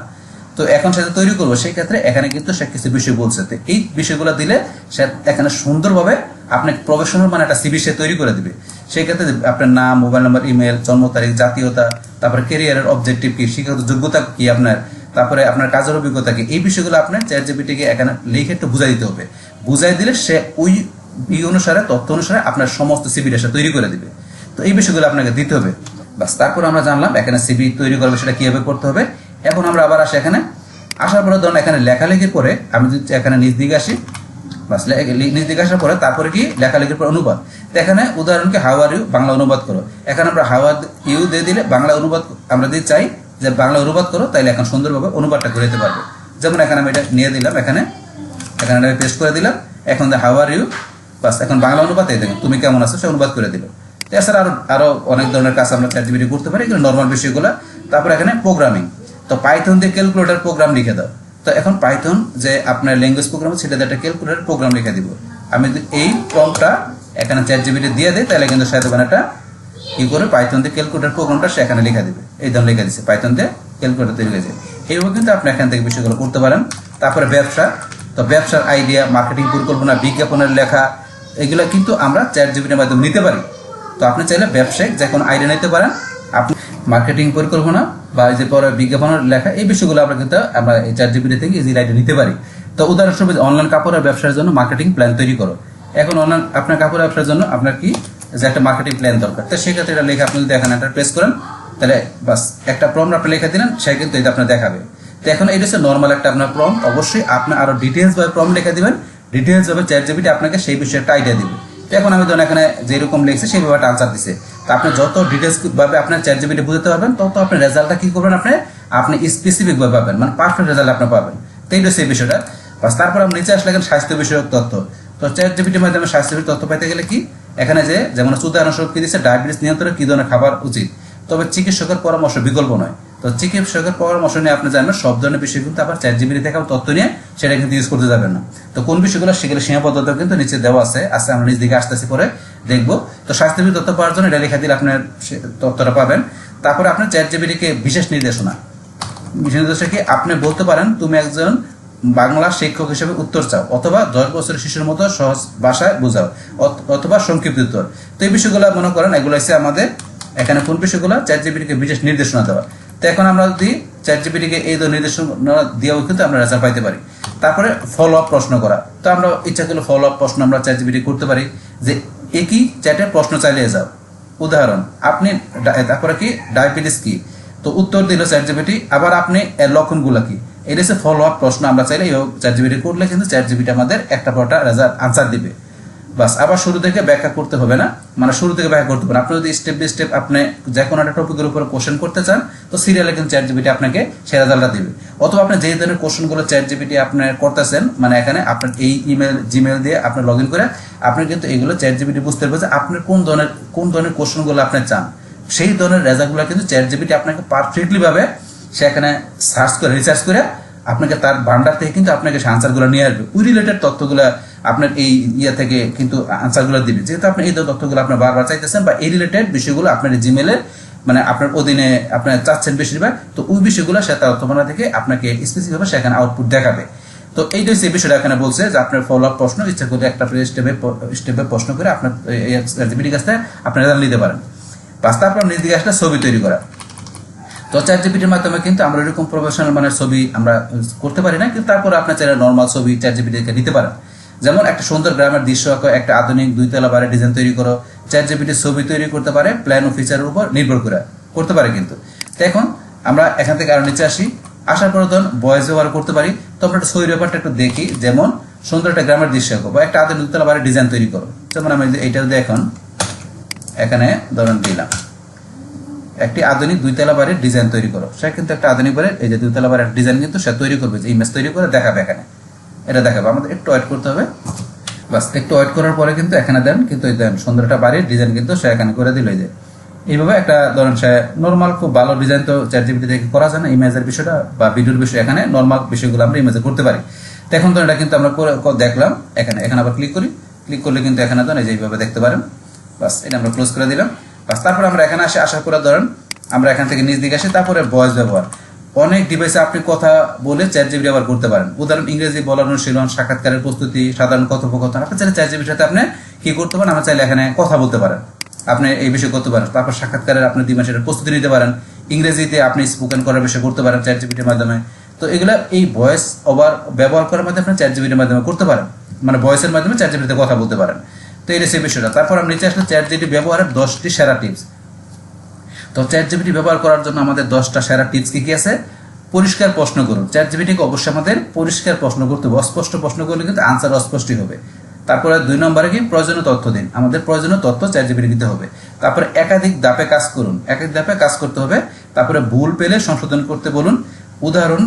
তো এখন সেটা তৈরি করবো, সেই ক্ষেত্রে এখানে কিন্তু সে কিছু বিষয় বলছে। তো এই বিষয়গুলো দিলে সে এখানে সুন্দরভাবে আপনাকে প্রফেশনাল মানে একটা সিভি সে তৈরি করে দিবে। সেই ক্ষেত্রে আপনার নাম, মোবাইল নাম্বার, ইমেল, জন্ম তারিখ, জাতীয়তা, তারপরে ক্যারিয়ারের অবজেক্টিভ কি, শিক্ষাগত যোগ্যতা কি আপনার, তারপরে আপনার কাজের অভিজ্ঞতা কি, এই বিষয়গুলো আপনার চ্যাট জিপিটিকে এখানে লিখে একটু বুঝাই দিতে হবে। বুঝাই দিলে সে ওই অনুসারে তথ্য অনুসারে আপনার সমস্ত সিভিটা সে তৈরি করে দিবে। তো এই বিষয়গুলো আপনাকে দিতে হবে। বাস তারপর আমরা জানলাম এখানে সিভি তৈরি করবে সেটা কিভাবে করতে হবে। এখন আমরা আবার আসি এখানে আসার পরে ধরুন এখানে লেখালেখির পরে আমি যদি এখানে নিজ দিকে আসি, বাস নিজ দিকে আসার পরে তারপরে কি লেখালেখির পর অনুবাদ। তো এখানে উদাহরণকে হাউ আর ইউ বাংলা অনুবাদ করো। এখানে আমরা হাউ আর ইউ দিয়ে দিলে বাংলা অনুবাদ আমরা যদি চাই যে বাংলা অনুবাদ করো, তাইলে এখন সুন্দরভাবে অনুবাদটা করে দিতে পারবো। যেমন এখানে আমি এটা নিয়ে দিলাম, এখানে আমি পেস্ট করে দিলাম। এখন হাউ আর ইউ, বাস এখন বাংলা অনুবাদ এই দেখুন তুমি কেমন আছো সে অনুবাদ করে দিল। এছাড়া আরো অনেক ধরনের কাজ আমরা চ্যাট জিপিটি করতে পারি, এগুলো নর্মাল বিষয়গুলো। তারপর এখানে প্রোগ্রামিং, তো পাইথন দিয়ে ক্যালকুলেটর প্রোগ্রাম লিখে দাও। তো এখন পাইথন যে আপনার ল্যাঙ্গুয়েজ প্রোগ্রাম সেটা দিয়ে একটা ক্যালকুলেটর প্রোগ্রাম লিখে দিব। আমি যদি এই প্রম্পটটা এখানে চ্যাট জিপিটি দিয়ে দিই, তাহলে কিন্তু সে দোকানে একটা কি করে পাইথন দিয়ে ক্যালকুলেটর প্রোগ্রামটা সে এখানে লিখে দিবে। এই ধরনের লিখে দিচ্ছে পাইথন দিয়ে ক্যালকুলেটর তৈরি হয়েছে। এইভাবে কিন্তু আপনি এখান থেকে বিষয়গুলো করতে পারেন। তারপরে ব্যবসা, তো ব্যবসার আইডিয়া, মার্কেটিং পরিকল্পনা, বিজ্ঞাপনের লেখা, এগুলো কিন্তু আমরা চ্যাট জিপিটির মাধ্যমে নিতে পারি। তো আপনি চাইলে ব্যবসায়িক যে কোনো আইডিয়া নিতে পারেন, আপনি মার্কেটিং পরিকল্পনা বা এই যে পরে বিজ্ঞাপনের লেখা এই বিষয়গুলো আমরা কিন্তু আমরা এই চ্যাট জিপিটি থেকে ইজি আইডিয়া নিতে পারি। তো উদাহরণস্বরূপ অনলাইন কাপড়ের ব্যবসার জন্য মার্কেটিং প্ল্যান তৈরি করো। এখন অনলাইন আপনার কাপড়ের ব্যবসার জন্য আপনার কি যে একটা মার্কেটিং প্ল্যান দরকার। তো সেক্ষেত্রে এটা লেখা আপনি যদি এখানে এন্টার প্রেস করেন, তাহলে বাস একটা প্রম্পট আপনি লিখে দিলেন, সে কিন্তু এটা আপনার দেখাবে। তো এখন এটা হচ্ছে নর্মাল একটা আপনার প্রম্পট। অবশ্যই আপনি আরো ডিটেলস ভাবে প্রম্পট লিখে দিবেন, ডিটেলস ভাবে চ্যাট জিপিটি আপনাকে সেই বিষয়ে একটা আইডিয়া দিবে। তো এখন আমি ধরুন এখানে যেরকম লিখছি সেইভাবে একটা আনসার দিছে। তো আপনি যত ডিটেলস ভাবে আপনার চ্যাট জিপিটি বুঝতে পারবেন, তত আপনি রেজাল্টটা কি করবেন আপনি স্পেসিফিক ভাবে পাবেন, মানে পারফেক্ট রেজাল্ট আপনি পাবেন। তো এইটা সেই বিষয়টা। বাস তারপর আমরা নিচে আসলে এখানে স্বাস্থ্য বিষয়ক তথ্য। তো চ্যাট জিপিটির মাধ্যমে স্বাস্থ্য বিষয়ক তথ্য পাইতে গেলে কি এখানে যে যেমন উদাহরণস্বরূপ কি দিচ্ছে, ডায়াবেটিস নিয়ন্ত্রণে কি ধরনের খাবার উচিত, তবে চিকিৎসকের পরামর্শ বিকল্প নয়। তো চিকিৎসকের পরামর্শ নিয়ে আপনি জানবেন সব ধরনের বিষয় কিন্তু আবার চ্যাট জিপিটি থেকে তথ্য নিয়ে সেটা কিন্তু ইউজ করতে যাবেন না। তো কোন বিষয়গুলো সেগুলো সীমাবদ্ধতা কিন্তু নিচে দেওয়া আছে। আজকে আমরা নিজ দিকে আসতেছি পরে দেখবো। তো স্বাস্থ্যবিধি তথ্য পাওয়ার জন্য এটা লেখা দিলে আপনার তথ্যটা পাবেন। তারপরে আপনার চ্যাট জিপিটিকে বিশেষ নির্দেশনা কি আপনি বলতে পারেন তুমি একজন বাংলা শিক্ষক হিসেবে উত্তর চাও, অথবা 10 বছরের শিশুর মতো সহজ ভাষায় বোঝাও, অথবা সংক্ষিপ্ত উত্তর। তো এই বিষয়গুলো মনে করেন এগুলো হচ্ছে আমাদের এখানে কোন বিষয়গুলো চ্যাট জিপিটিকে বিশেষ নির্দেশনা দেওয়া। তো এখন আমরা যদি চ্যাট জিপিটিকে এই ধরনের নির্দেশনা দিয়েও কিন্তু আমরা রেজাল্ট পাইতে পারি। তারপরে ফলো আপ প্রশ্ন করা, তো আমরা ইচ্ছা করলে ফলো আপ প্রশ্ন আমরা চ্যাট জিপিটি করতে পারি যে একই চ্যাটে প্রশ্ন চালিয়ে যাও। উদাহরণ আপনি তারপরে কি ডায়াবেটিস কি, তো উত্তর দিল চ্যাট জিপিটি আবার আপনি এর লক্ষণগুলো কি, এটা হচ্ছে ফলো আপ প্রশ্ন। আমরা চাইলে চ্যাট জিপিটি করলে কিন্তু চ্যাট জিপিটি আমাদের একটা পরটা রেজাল্ট আনসার দিবে। বাস আবার শুরু থেকে ব্যাখ্যা করতে হবে না, মানে শুরু থেকে ব্যাখ্যা করতে হবে না। আপনি যদি স্টেপ বাই স্টেপ আপনি যে কোনো একটা টপিকের উপর কোশ্চেন করতে চান, তো সিরিয়ালে কিন্তু চ্যাট জিপিটি আপনাকে সেই রেজাল্টটা দিবে। অথবা আপনি যে ধরনের কোশ্চেনগুলো চ্যাট জিপিটি আপনি করতেছেন, মানে এখানে আপনার এই ইমেল জিমেল দিয়ে আপনি লগ ইন করে আপনি কিন্তু এগুলো চ্যাট জিপিটি বুঝতে পারবে যে আপনার কোন ধরনের কোশ্চেনগুলো আপনি চান, সেই ধরনের রেজাল্টগুলো কিন্তু চ্যাট জিপিটি আপনাকে পারফেক্টলি ভাবে সেখানে সার্চ করে রিসার্চ করে আপনাকে তার ভান্ডার থেকে কিন্তু আপনাকে সেই আনসারগুলো নিয়ে আসবে। ওই রিলেটেড তথ্যগুলো আপনার এই থেকে কিন্তু আনসারগুলো দিবে, যেহেতু আপনি এই তথ্যগুলো আপনার বারবার চাইতেছেন বা এই রিলেটেড বিষয়গুলো আপনার জিমেলের মানে আপনার অধীনে আপনার চাচ্ছেন বেশিরভাগ, তো ওই বিষয়গুলো সে তার তথ্যভান্ডার থেকে আপনাকে স্পেসিফিকভাবে সেখানে আউটপুট দেখাবে। তো এইটা সেই বিষয়টা এখানে বলছে যে আপনার ফলো আপ প্রশ্ন ইচ্ছা করে একটা স্টেপে প্রশ্ন করে আপনার জিপিটির কাছ থেকে আপনি রেজাল্ট নিতে পারেন। বাস তারপর নিজ দিকে আসলে ছবি তৈরি করা। তো চ্যাট জিপিটির মাধ্যমে কিন্তু আমরা এরকম প্রফেশনাল মানের ছবি আমরা করতে পারি না, কিন্তু তারপরে আপনার চাইলে নর্মাল ছবি চ্যাট জিপিটি থেকে নিতে পারেন। যেমন একটা সুন্দর গ্রামের দৃশ্য আঁকো, একটা আধুনিক 2 তলা বাড়ির ডিজাইন তৈরি করো, চ্যাট জিপিটি ছবি তৈরি করতে পারে প্ল্যান ও ফিচারের উপর নির্ভর করে করতে পারে কিন্তু। তো এখন আমরা এখান থেকে আরো নিচে আসার পরে ধরুন ভয়েস ওভার করতে পারি। তো আমরা একটা ছবির ব্যাপারটা একটু দেখি, যেমন সুন্দর একটা গ্রামের দৃশ্য আঁকো বা একটা আধুনিক 2 তলা বাড়ির ডিজাইন তৈরি করো। যেমন আমি এইটা যদি এখন এখানে ধরুন দিলাম একটি আধুনিক 2 তলা বাড়ির ডিজাইন তৈরি করো, সে কিন্তু একটা আধুনিক বাড়ির এই যে 2 তলা বাড়ির ডিজাইন কিন্তু সে তৈরি করবে, যে ইমেজ তৈরি করে দেখাবে, এখানে এটা দেখাবে। আমাদের একটু ওয়েট করতে হবে, বাস একটু ওয়েট করার পরে কিন্তু এখানে দেন কিন্তু এই দেন সুন্দর একটা বাড়ির ডিজাইন কিন্তু সে এখানে করে দিল। এই যে এইভাবে একটা ধরেন সে নর্মাল খুব ভালো ডিজাইন তো চ্যাট জিপিটি থেকে করা যায় না, ইমেজের বিষয়টা বা ভিডিওর বিষয় এখানে নর্মাল বিষয়গুলো আমরা ইমেজে করতে পারি। তো এখন তো এটা কিন্তু আমরা দেখলাম, এখানে আবার ক্লিক করলে কিন্তু এখানে ধরেন এই যে এইভাবে দেখতে পারেন। বাস এটা আমরা ক্লোজ করে দিলাম। বাস তারপর আমরা এখানে আসার পরে ধরেন আমরা এখান থেকে নিচ দিকে আসি, তারপরে ভয়েস ব্যবহার। অনেক ডিভাইসে আপনি কথা বলে চ্যাট জিপিটি ব্যবহার করতে পারেন। উদাহরণ ইংরেজি বলার অনুশীলন, সাক্ষাৎকারের প্রস্তুতি, সাধারণ কথোপকথন। আপনি চাইলে চ্যাট জিপিটির সাথে আপনি কি করতে পারেন, আমরা চাইলে এখানে কথা বলতে পারেন, আপনি এই বিষয়ে করতে পারেন। তারপর সাক্ষাৎকারের আপনি 2 মাসের প্রস্তুতি নিতে পারেন, ইংরেজিতে আপনি স্পোকেন করার বিষয় করতে পারেন চ্যাট জিপিটির মাধ্যমে। তো এগুলা এই ভয়েস ওভার ব্যবহার করার মাধ্যমে আপনি চ্যাট জিপিটির মাধ্যমে করতে পারেন, মানে ভয়েসের মাধ্যমে চ্যাট জিপিটিতে কথা বলতে পারেন। তো এই সেই বিষয়টা। তারপর আমরা নিচে আসলে চ্যাট জিপিটি ব্যবহারের 10টি সেরা টিপস। তো চ্যাট জিপিটি ব্যবহার করার জন্য আমাদের 10টা সেরা টিপস কি আছে? পরিষ্কার প্রশ্ন করুন। চ্যাট জিপিটিকে অবশ্যই আমাদের পরিষ্কার প্রশ্ন করতে হবে, অস্পষ্ট প্রশ্ন করলে কিন্তু আনসার অস্পষ্টই হবে। তারপরে 2 নম্বরে কি প্রয়োজনীয় তথ্য দিন, আমাদের প্রয়োজনীয় তথ্য চ্যাট জিপিটি দিতে হবে। তারপরে একাধিক ধাপে কাজ করুন, একাধিক ধাপে কাজ করতে হবে। তারপরে ভুল পেলে সংশোধন করতে বলুন, উদাহরণ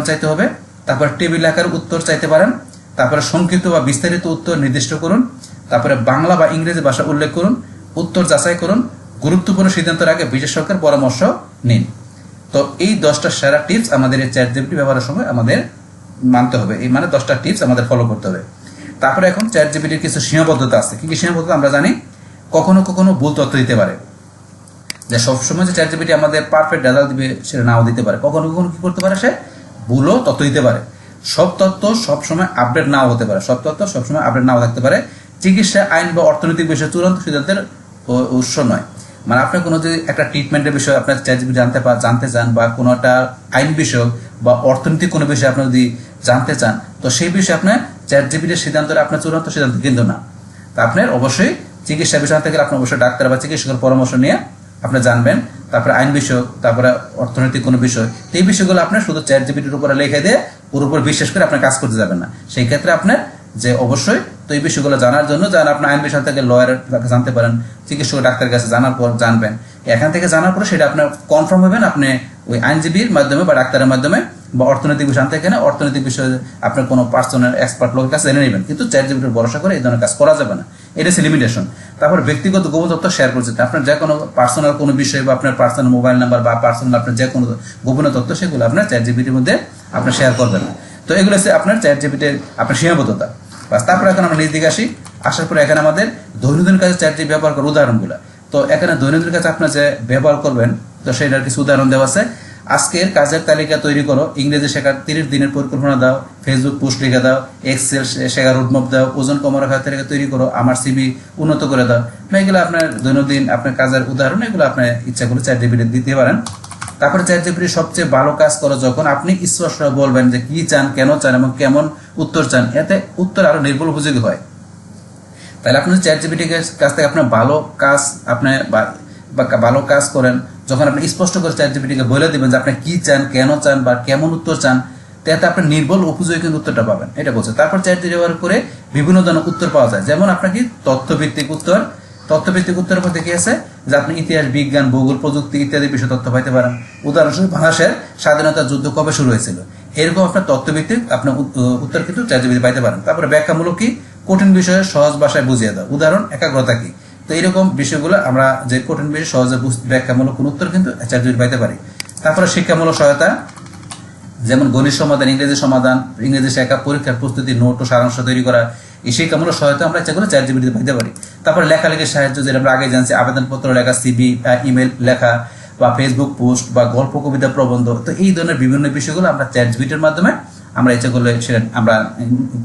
চাইতে হবে। তারপর টেবিল আকার উত্তর চাইতে পারেন। তারপরে সংক্ষিপ্ত বা বিস্তারিত উত্তর নির্দিষ্ট করুন। তারপরে বাংলা বা ইংরেজি ভাষা উল্লেখ করুন, উত্তর যাচাই করুন, গুরুত্বপূর্ণ সিদ্ধান্তের আগে বিশেষজ্ঞের পরামর্শ নিন। তো এই 10টা সেরা টিপস আমাদের এই চ্যাট জিপিটি ব্যবহারের সময় আমাদের মানতে হবে, এই মানে 10টা টিপস আমাদের ফলো করতে হবে। তারপরে এখন চ্যাট জিপিটির কিছু সীমাবদ্ধতা আছে। কি কি সীমাবদ্ধতা আমরা জানি? কখনো ভুল তথ্য দিতে পারে, যে সবসময় যে চ্যাট জিপিটি আমাদের পারফেক্ট রেজাল্ট দিবে সেটা নাও দিতে পারে। কখনো কি করতে পারে, সে ভুলও তথ্য দিতে পারে। সব তথ্য সবসময় আপডেট নাও হতে পারে, সব তথ্য সবসময় আপডেট নাও থাকতে পারে। চিকিৎসা, আইন বা অর্থনৈতিক বিষয়ে চূড়ান্ত সিদ্ধান্তের উৎস নয়। মানে আপনি কোনো যদি একটা ট্রিটমেন্টের বিষয়ে আপনার চ্যাট জিপিটি জানতে চান, বা কোনো একটা আইন বিষয় বা অর্থনৈতিক কোনো বিষয়ে আপনি যদি জানতে চান, তো সেই বিষয়ে আপনার চ্যাট জিপিটির সিদ্ধান্তটা আপনার চূড়ান্ত সিদ্ধান্ত কিন্তু না। তা আপনার অবশ্যই চিকিৎসা বিষয় থেকে আপনি অবশ্যই ডাক্তার বা চিকিৎসকের পরামর্শ নিয়ে আপনি জানবেন। তারপরে আইন বিষয়, তারপরে অর্থনৈতিক কোনো বিষয়, এই বিষয়গুলো আপনার শুধু চ্যাট জিপিটির উপরে লিখে দিয়ে ওর উপর বিশ্বাস করে আপনার কাজ করতে যাবেন না। সেই ক্ষেত্রে আপনার যে অবশ্যই তো এই বিষয়গুলো জানার জন্য আপনি আইন বিষয় থেকে লয়ারের কাছে জানতে পারেন, চিকিৎসক ডাক্তারের কাছে জানার পর জানবেন। এখান থেকে জানার পরে সেটা আপনার কনফার্ম হবেন আপনি ওই আইনজীবীর মাধ্যমে বা ডাক্তারের মাধ্যমে, বা অর্থনৈতিক বিষয় জানতে গেলে অর্থনৈতিক বিষয়ে আপনার কোনো পার্সোনাল এক্সপার্ট লোকের কাছে জেনে নেবেন। কিন্তু চ্যাট জিপিটির ভরসা করে এই ধরনের কাজ করা যাবে না, এটা হচ্ছে লিমিটেশন। তারপর ব্যক্তিগত গোপন তথ্য শেয়ার করছে, আপনার যে কোনো পার্সোনাল কোনো বিষয় বা আপনার পার্সোনাল মোবাইল নাম্বার বা পার্সোনাল আপনার যে কোনো গোপনীয় তথ্য সেগুলো আপনার চ্যাট জিপিটির মধ্যে আপনার শেয়ার করবেন না। তো এগুলো হচ্ছে আপনার চ্যাট জিপিটির আপনার সীমাবদ্ধতা। তারপরে এখন আমরা নিজ দিকে আসার পরে এখানে আমাদের দৈনন্দিন কাজে চ্যাট জিপিটি ব্যবহার করার উদাহরণগুলো। তো এখানে দৈনন্দিন কাজে আপনার যে ব্যবহার করবেন, তো সেটার কিছু উদাহরণ দেওয়া আছে। আজকের কাজের তালিকা তৈরি করো, ইংরেজি শেখার 30 দিনের পরিকল্পনা দাও, ফেসবুক পোস্ট লিখে দাও, এক্সেল শেখার রুটম্যাপ দাও, ওজন কমানোর খাতা তালিকা তৈরি করো, আমার সিভি উন্নত করে দাও। এগুলো আপনার দৈনন্দিন আপনার কাজের উদাহরণ, এগুলো আপনার ইচ্ছা করে চ্যাট জিপিটি দিতে পারেন। তারপরে চ্যাট জিপিটি সবচেয়ে ভালো কাজ করো যখন আপনি স্পষ্ট বলবেন যে কি চান, কেন চান এবং কেমন উত্তর চান, এতে উত্তর আরো নির্ভুল উপযোগী হয়। তাহলে আপনি চ্যাট জিপিটির কাছ থেকে আপনার ভালো কাজ আপনি ভালো কাজ করেন যখন আপনি স্পষ্ট করে চ্যাট জিপিটিকে বলে দিবেন যে আপনি কি চান, কেন চান বা কেমন উত্তর চান, তাতে আপনার নির্ভুল উপযোগী কিন্তু উত্তরটা পাবেন, এটা বলছে। তারপর চ্যাট ব্যবহার করে বিভিন্ন ধরনের উত্তর পাওয়া যায়, যেমন আপনার কি তথ্যভিত্তিক উত্তর উপর দেখে আছে যে আপনি ইতিহাস, বিজ্ঞান, ভূগোল, প্রযুক্তি ইত্যাদি বিষয়ে তথ্য পাইতে পারেন। উদাহরণস্বরূপ বাংলাদেশের স্বাধীনতা যুদ্ধ কবে শুরু হয়েছিল, এরকম আপনার তথ্যভিত্তিক আপনার উত্তর কিন্তু চ্যাটজিপিটি পাইতে পারেন। তারপরে ব্যাখ্যামূলক কি, কঠিন বিষয়ে সহজ ভাষায় বুঝিয়ে দাও, উদাহরণ একাগ্রতা কি। তো এইরকম বিষয়গুলো আমরা যে কঠিন বিষয় সহজে ব্যাখ্যামূলক কোন উত্তর কিন্তু চ্যাটজিপিটি পাইতে পারি। তারপরে শিক্ষামূলক সহায়তা, যেমন গণিত সমাধান, ইংরেজি সমাধান, ইংরেজি শেখা, পরীক্ষার প্রস্তুতি, নোট ও সারাংশ তৈরি করা, এই শিক্ষামূলক সহায়তা আমরা ইচ্ছা করে চ্যাটজিপিটিতে পাইতে পারি। তারপর লেখালেখির সাহায্য, যেটা আমরা আগে জানছি, আবেদনপত্র লেখা, সিভি, ইমেল লেখা বা ফেসবুক পোস্ট বা গল্প, কবিতা, প্রবন্ধ, তো এই ধরনের বিভিন্ন বিষয়গুলো আমরা চ্যাটজিপিটির মাধ্যমে আমরা ইচ্ছা করলে সেটা আমরা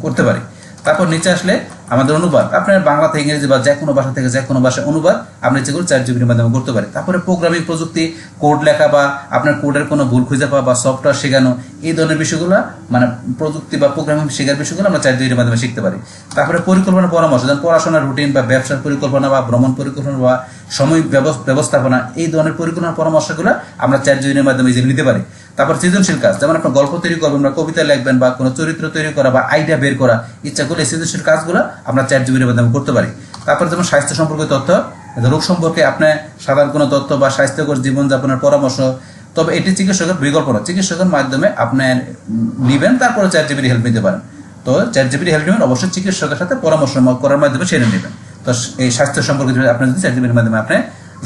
করতে পারি। তারপর নিচে আসলে আমাদের অনুবাদ, আপনার বাংলা থেকে ইংরেজি বা যে কোনো ভাষা থেকে যে কোনো ভাষায় অনুবাদ আমরা ইচ্ছা করে চ্যাটজিপিটির মাধ্যমে করতে পারি। তারপরে প্রোগ্রামিং প্রযুক্তি, কোড লেখা বা আপনার কোডের কোনো ভুল খুঁজে পাওয়া বা সফটওয়্যার শেখানো, এই ধরনের বিষয়গুলো মানে প্রযুক্তি বা প্রোগ্রামিং শেখার বিষয়গুলো আমরা চ্যাটজিপিটির মাধ্যমে শিখতে পারি। তারপরে পরিকল্পনা পরামর্শ, যেমন পড়াশোনার রুটিন বা ব্যবসার পরিকল্পনা বা ভ্রমণ পরিকল্পনা বা সময় ব্যবস্থাপনা, এই ধরনের পরিকল্পনা পরামর্শগুলো আমরা চ্যাটজিপিটির মাধ্যমে ইজিলি নিতে পারি। তারপর সৃজনশীল কাজ, যেমন আপনার গল্প তৈরি করবেন বা কবিতা লিখবেন বা কোনো চরিত্র তৈরি করা বা আইডিয়া বের করা, ইচ্ছা করলে সৃজনশীল কাজগুলো আমরা চ্যাটজিপিটির মাধ্যমে করতে পারি। তারপর যেমন স্বাস্থ্য সম্পর্কিত তথ্য, রোগ সম্পর্কে আপনার সাধারণ কোনো তথ্য বা স্বাস্থ্যকর জীবনযাপনের পরামর্শ, তবে এটি চিকিৎসকের বিকল্প না, চিকিৎসকের মাধ্যমে আপনার নিবেন, তারপরে চ্যাটজিপিটি হেল্প নিতে পারেন। তো চ্যাটজিপিটি হেল্প নেবেন অবশ্যই চিকিৎসকের সাথে পরামর্শ করার মাধ্যমে সেরে নেবেন। তো এই স্বাস্থ্য সম্পর্কিত আপনি যদি চ্যাটজিপিটির মাধ্যমে আপনি